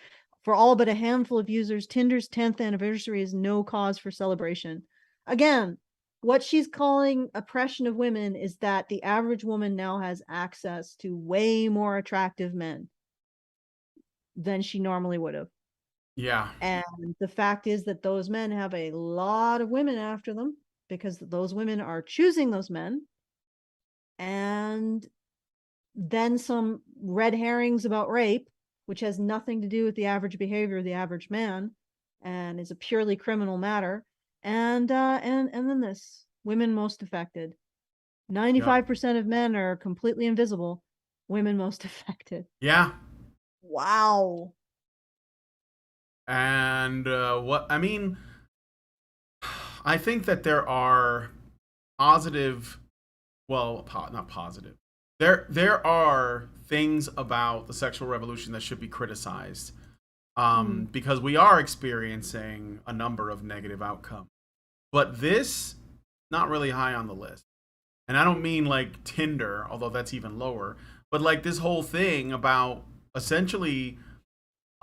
For all but a handful of users, Tinder's 10th anniversary is no cause for celebration. Again, what she's calling oppression of women is that the average woman now has access to way more attractive men than she normally would have. Yeah. And the fact is that those men have a lot of women after them because those women are choosing those men. And then some red herrings about rape, which has nothing to do with the average behavior of the average man and is a purely criminal matter. And then this, women most affected. 95% of men are completely invisible. Women most affected. Yeah. Wow. And I mean, I think that there are positive, well, not positive. There are things about the sexual revolution that should be criticized, because we are experiencing a number of negative outcomes. But this, not really high on the list. And I don't mean like Tinder, although that's even lower, but like this whole thing about essentially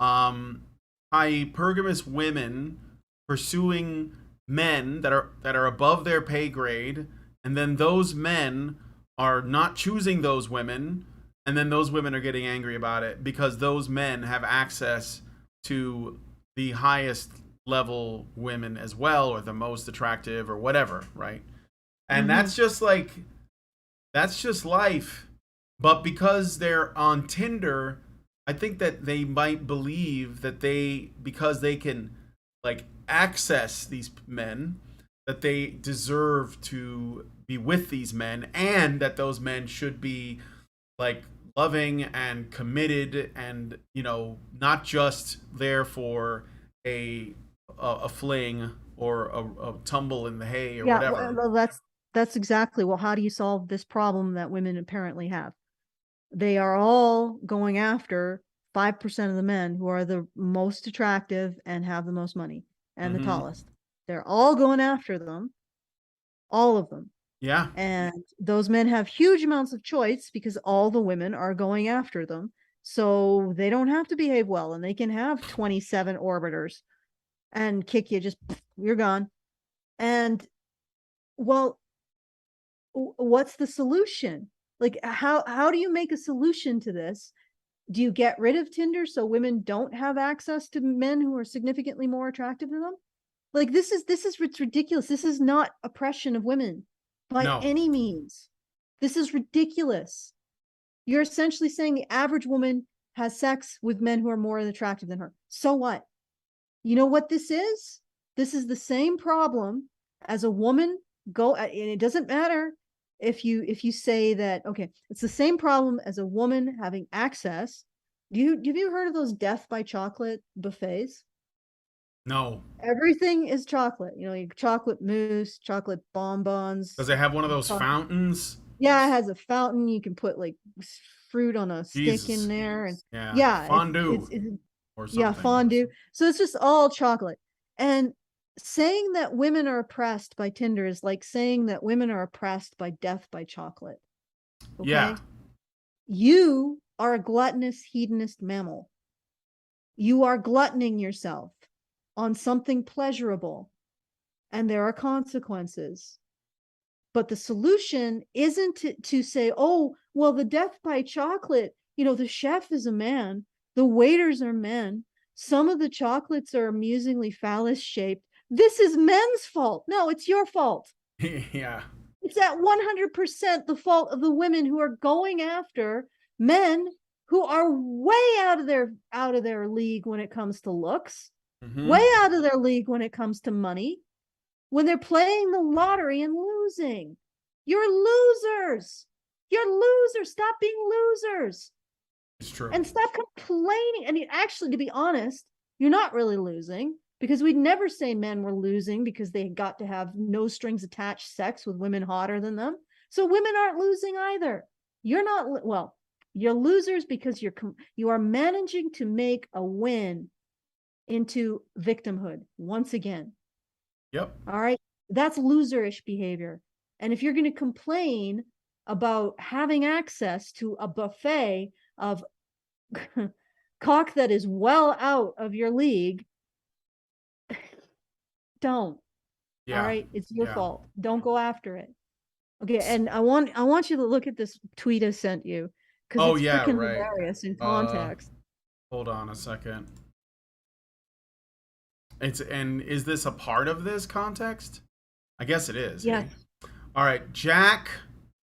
hypergamous women pursuing men that are above their pay grade, and then those men are not choosing those women, and then those women are getting angry about it because those men have access to the highest level women as well, or the most attractive, or whatever, right? And that's just life. But because they're on Tinder, I think that they might believe that because they can like access these men, that they deserve to be with these men, and that those men should be like loving and committed, and not just there for a fling or a tumble in the hay or whatever. Well, that's exactly, well, how do you solve this problem that women apparently have? They are all going after 5% of the men who are the most attractive and have the most money and the tallest. They're all going after them, all of them. Yeah. And those men have huge amounts of choice because all the women are going after them. So they don't have to behave well, and they can have 27 orbiters and kick you, just you're gone. And well, what's the solution? Like, how do you make a solution to this? Do you get rid of Tinder so women don't have access to men who are significantly more attractive than them? Like, this is ridiculous. This is not oppression of women by any means. This is ridiculous. You're essentially saying the average woman has sex with men who are more attractive than her. So what? You know what this is? This is the same problem As a woman, go, and it doesn't matter if you say that, okay, it's the same problem as a woman having access. Have you heard of those death by chocolate buffets? No, Everything is chocolate, chocolate mousse, chocolate does bonbons. it have one of those fountains? Yeah, it has a fountain. You can put like fruit on a stick in Jesus. there, and Yeah, yeah, fondue it's or yeah, something. fondue. So it's just all chocolate. And saying that women are oppressed by Tinder is like saying that women are oppressed by death by chocolate. Yeah. Okay? You are a gluttonous, hedonist mammal. You are gluttoning yourself on something pleasurable, and there are consequences. But the solution isn't to say, oh, well, the death by chocolate, the chef is a man, the waiters are men, some of the chocolates are amusingly phallus shaped. This is men's fault. No, it's your fault. Yeah. It's at 100% the fault of the women who are going after men who are way out of their league when it comes to looks, way out of their league when it comes to money, when they're playing the lottery and losing. You're losers. You're losers. Stop being losers. It's true. And stop complaining. And actually, to be honest, you're not really losing, because we'd never say men were losing because they got to have no strings attached sex with women hotter than them. So women aren't losing either. You're not, well, you're losers because you are managing to make a win into victimhood once again. Yep. All right. That's loserish behavior. And if you're going to complain about having access to a buffet of cock that is well out of your league, don't. Yeah. All right. It's your fault. Don't go after it. Okay. And I want you to look at this tweet I sent you, because it's freaking hilarious in context. Hold on a second. Is this a part of this context? I guess it is. Yes. All right. Jack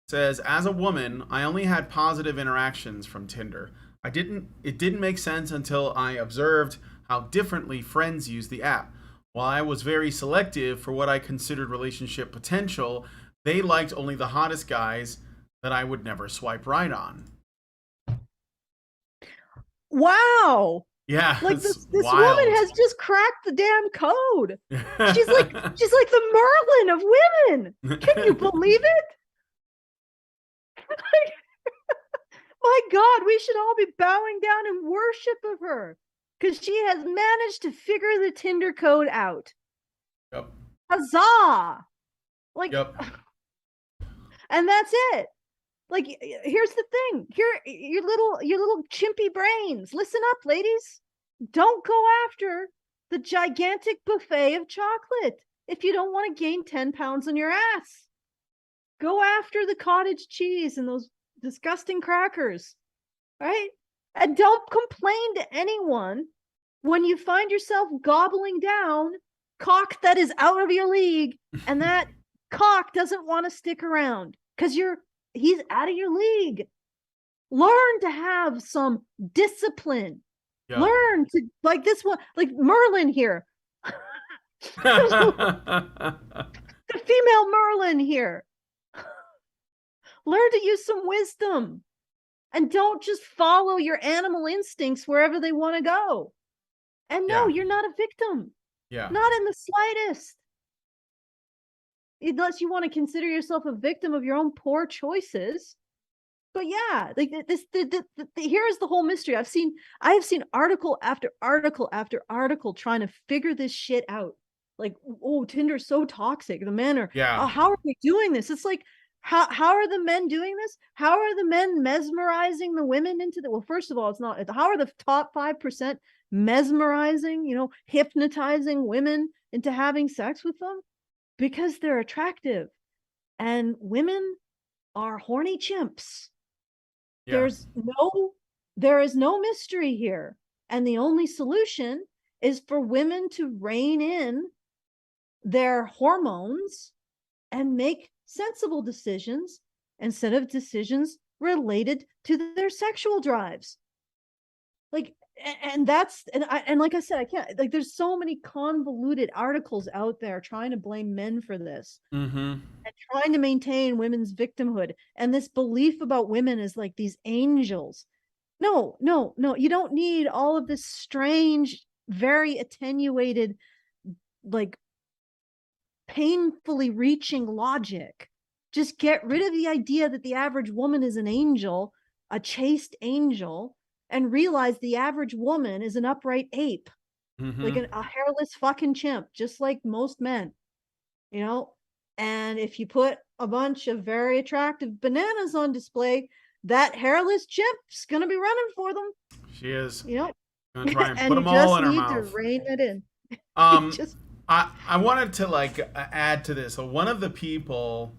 says, as a woman, I only had positive interactions from Tinder. It didn't make sense until I observed how differently friends use the app. While I was very selective for what I considered relationship potential, they liked only the hottest guys that I would never swipe right on. Wow. Yeah, like this woman has just cracked the damn code. She's like the Merlin of women. Can you believe it? My God, we should all be bowing down in worship of her, because she has managed to figure the Tinder code out. Yep. Huzzah! Like, yep. And that's it. Like, here's the thing. Here, your little chimpy brains. Listen up, ladies. Don't go after the gigantic buffet of chocolate if you don't want to gain 10 pounds on your ass. Go after the cottage cheese and those disgusting crackers, right? And don't complain to anyone when you find yourself gobbling down cock that is out of your league, and that cock doesn't want to stick around because he's out of your league. Learn to have some discipline. Yep. Learn to, like this one, like Merlin here. The female Merlin here. Learn to use some wisdom, and don't just follow your animal instincts wherever they want to go. And no, you're not a victim. Yeah. Not in the slightest. Unless you want to consider yourself a victim of your own poor choices. But yeah, like here's the whole mystery. I have seen article after article after article trying to figure this shit out. Like, oh, Tinder's so toxic. The men are, oh, how are they doing this? It's like, how are the men doing this? How are the men mesmerizing the women into the, well, first of all, it's not, how are the top 5% mesmerizing, hypnotizing women into having sex with them? Because they're attractive, and women are horny chimps. Yeah. There is no mystery here. And the only solution is for women to rein in their hormones and make sensible decisions instead of decisions related to their sexual drives. Like, and that's and like I said, I can't, like, there's so many convoluted articles out there trying to blame men for this Mm-hmm. and trying to maintain women's victimhood and this belief about women as like these angels. No, no, no, you don't need all of this strange, very attenuated, like painfully reaching logic. Just get rid of the idea that the average woman is an angel, a chaste angel, and realize the average woman is an upright ape, like Mm-hmm. a hairless fucking chimp, just like most men, you know? And if you put a bunch of very attractive bananas on display, that hairless chimp's gonna be running for them, She is you know? gonna try and And put you them all just in her need to mouth. rein it in. You Um, just I wanted to like add to this. So one of the people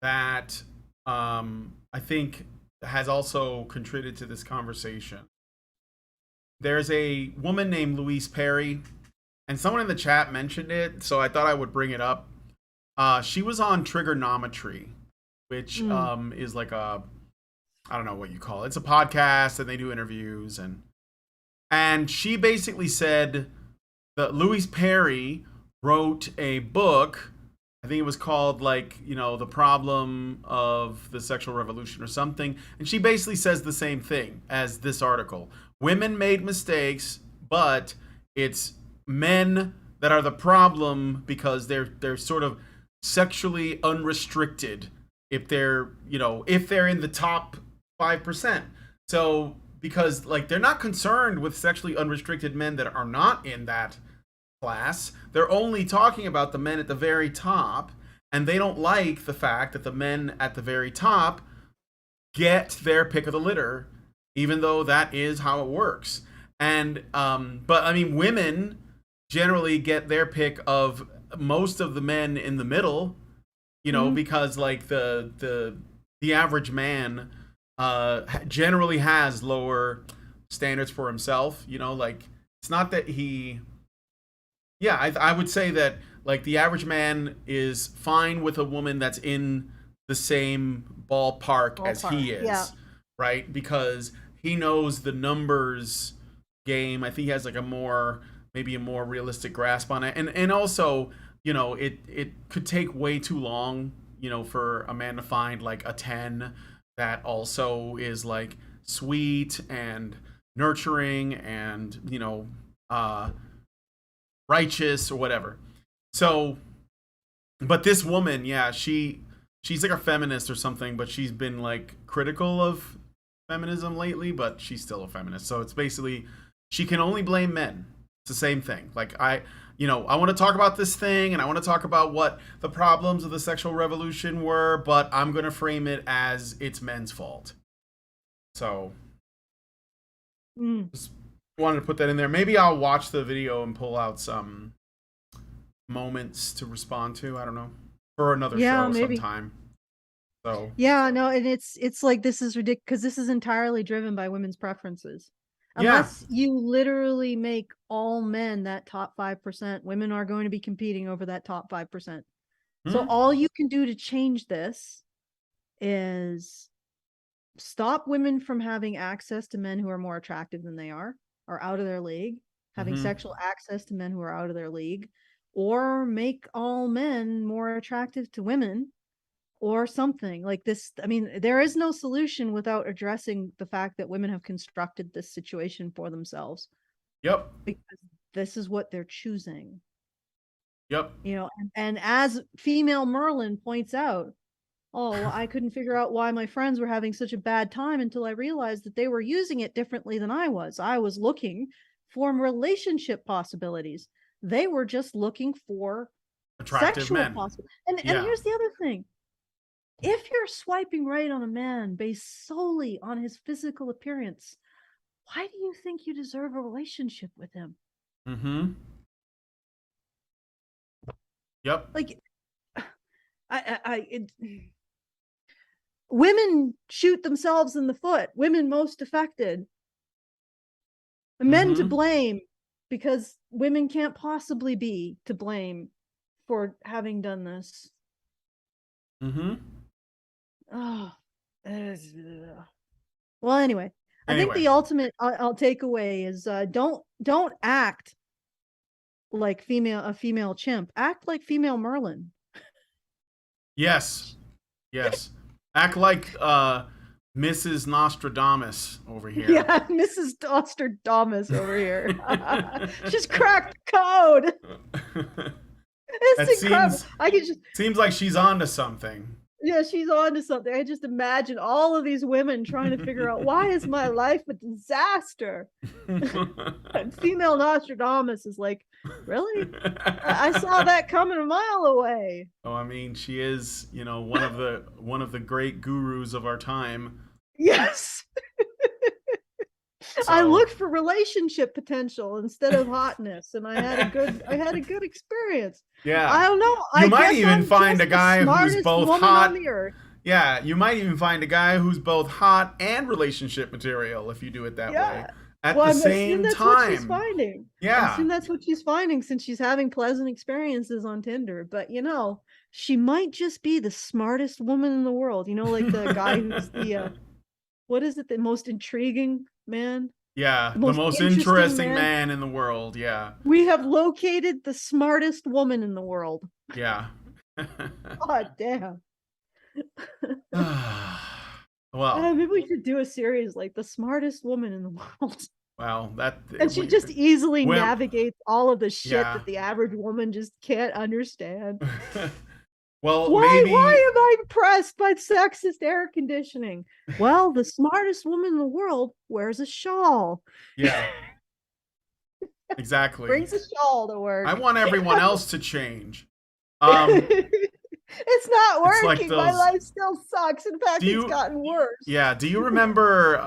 that I think has also contributed to this conversation. There's a woman named Louise Perry, and someone in the chat mentioned it, so I thought I would bring it up. She was on Trigonometry, which is like a, I don't know what you call it. It's a podcast, and they do interviews, and she basically said that Louise Perry wrote a book. I think it was called like, the problem of the sexual revolution or something. And she basically says the same thing as this article. Women made mistakes, but it's men that are the problem because they're sort of sexually unrestricted if they're in the top 5%. So because like they're not concerned with sexually unrestricted men that are not in that class. They're only talking about the men at the very top, and they don't like the fact that the men at the very top get their pick of the litter, even though that is how it works. And but I mean, women generally get their pick of most of the men in the middle, because like the average man generally has lower standards for himself. Like it's not that he. Yeah, I would say that like the average man is fine with a woman that's in the same ballpark as he is, yeah. right? Because he knows the numbers game. I think he has like maybe a more realistic grasp on it, and also it could take way too long, for a man to find like a 10 that also is like sweet and nurturing and righteous or whatever. So, but this woman, yeah, she's like a feminist or something, but she's been like critical of feminism lately, but she's still a feminist. So it's basically she can only blame men. It's the same thing. Like I want to talk about this thing and I want to talk about what the problems of the sexual revolution were, but I'm going to frame it as it's men's fault. So just wanted to put that in there. Maybe I'll watch the video and pull out some moments to respond to. I don't know, for another show maybe sometime. So yeah, no, and it's like this is ridiculous because this is entirely driven by women's preferences. yeah, Unless you literally make all men that top 5%, women are going to be competing over that top 5%. So all you can do to change this is stop women from having access to men who are more attractive than they are out of their league, having sexual access to men who are out of their league, or make all men more attractive to women or something like this. I mean, there is no solution without addressing the fact that women have constructed this situation for themselves. Yep. Because this is what they're choosing. Yep. And as female Merlin points out, I couldn't figure out why my friends were having such a bad time until I realized that they were using it differently than I was. I was looking for relationship possibilities. They were just looking for Attractive sexual men. possibilities. And here's the other thing. If you're swiping right on a man based solely on his physical appearance, why do you think you deserve a relationship with him? Yep. Like, women shoot themselves in the foot. Women most affected. Men to blame because women can't possibly be to blame for having done this. Oh. Well, anyway, I think Anyway, the ultimate I'll take away is don't act like a female chimp. Act like female Merlin. yes, yes. Act like Mrs. Nostradamus over here. Yeah, Mrs. Dostradamus over here. She's cracked the code. That It's incredible. I can just seems like she's onto something. Yeah, she's on to something. I just imagine all of these women trying to figure out why is my life a disaster. And female Nostradamus is like, really? I saw that coming a mile away. Oh, I mean, she is, one of the great gurus of our time. Yes. I looked for relationship potential instead of hotness, and I had a good experience. Yeah. I don't know. You might even find a guy who's both hot. Yeah, you might even find a guy who's both hot and relationship material if you do it that way. At the same time. What she's finding. Yeah. I assume that's what she's finding since she's having pleasant experiences on Tinder. But she might just be the smartest woman in the world. Like the guy who's the what is it? The most intriguing man? Yeah, the most interesting man in the world. Yeah. We have located the smartest woman in the world. Yeah. God damn. Well, maybe we should do a series like the smartest woman in the world. Well, and she just easily navigates all of the shit that the average woman just can't understand. Well, why am I impressed by sexist air conditioning? Well, the smartest woman in the world wears a shawl. Yeah. Exactly. Brings a shawl to work. I want everyone else to change. It's not working. Like my life still sucks. In fact, it's gotten worse. Yeah. Do you remember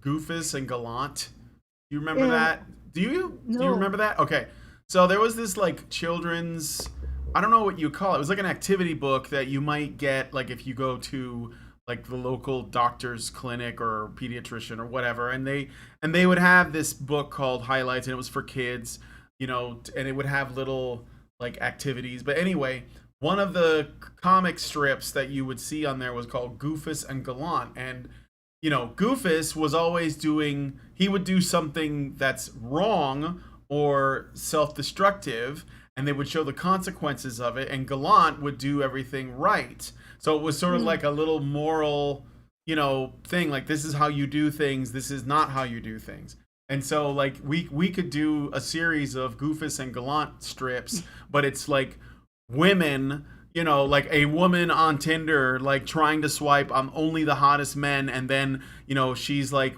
Goofus and Gallant? Do you remember that? Do you remember that? Okay. So there was this like children's, I don't know what you call it. It was like an activity book that you might get like if you go to like the local doctor's clinic or pediatrician or whatever, and they would have this book called Highlights, and it was for kids, and it would have little like activities. But anyway, one of the comic strips that you would see on there was called Goofus and Gallant, and Goofus was always he would do something that's wrong or self-destructive, and they would show the consequences of it, and Gallant would do everything right. So it was sort of like a little moral, thing, like this is how you do things, this is not how you do things. And so like we could do a series of Goofus and Gallant strips, but it's like women, like a woman on Tinder, like trying to swipe on only the hottest men, and then, she's like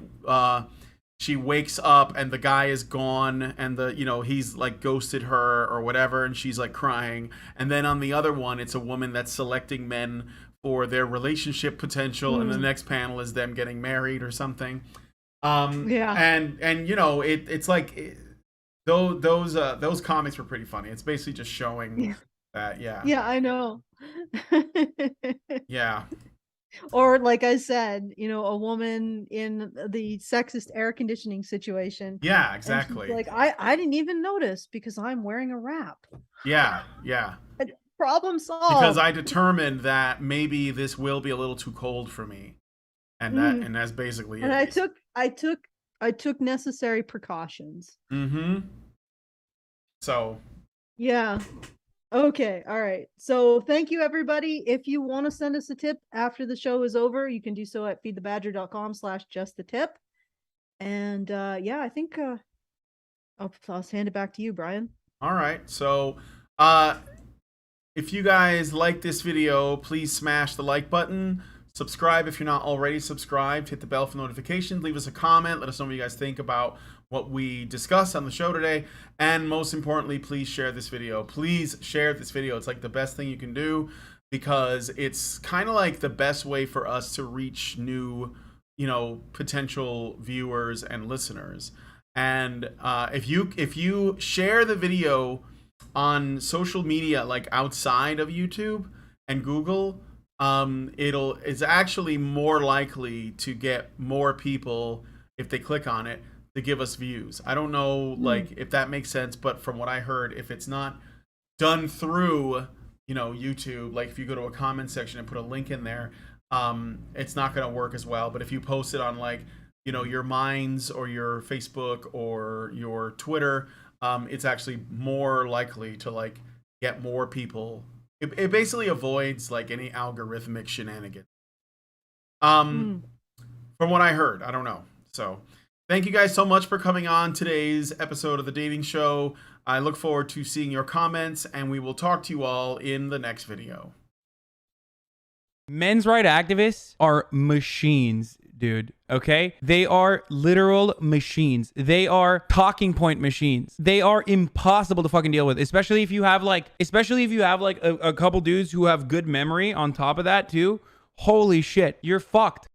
she wakes up and the guy is gone, and he's like ghosted her or whatever, and she's like crying. And then on the other one, it's a woman that's selecting men for their relationship potential, and the next panel is them getting married or something. And it's like those comics were pretty funny. It's basically just showing that. Yeah, I know. Yeah. Or like I said, a woman in the sexist air conditioning situation. Yeah, exactly. Like I didn't even notice because I'm wearing a wrap. Yeah. Problem solved. Because I determined that maybe this will be a little too cold for me, and that's basically it. And I took necessary precautions. So. Yeah. Okay. All right. So thank you, everybody. If you want to send us a tip after the show is over, you can do so at feedthebadger.com/justthetip. And I think I'll hand it back to you, Brian. All right. So if you guys like this video, please smash the like button. Subscribe if you're not already subscribed. Hit the bell for notifications. Leave us a comment. Let us know what you guys think about what we discussed on the show today. And most importantly, please share this video. Please share this video. It's like the best thing you can do, because it's kind of like the best way for us to reach new, potential viewers and listeners. And if you share the video on social media, like outside of YouTube and Google, it's actually more likely to get more people, if they click on it, to give us views. I don't know like if that makes sense, but from what I heard, if it's not done through YouTube, like if you go to a comment section and put a link in there, it's not going to work as well. But if you post it on like you know, your Minds or your Facebook or your Twitter, it's actually more likely to like get more people. It basically avoids like any algorithmic shenanigans. From what I heard, I don't know. So thank you guys so much for coming on today's episode of the Dating Show. I look forward to seeing your comments, and we will talk to you all in the next video. Men's rights activists are machines, dude. Okay? They are literal machines. They are talking point machines. They are impossible to fucking deal with, especially if you have like a couple dudes who have good memory on top of that too. Holy shit, you're fucked.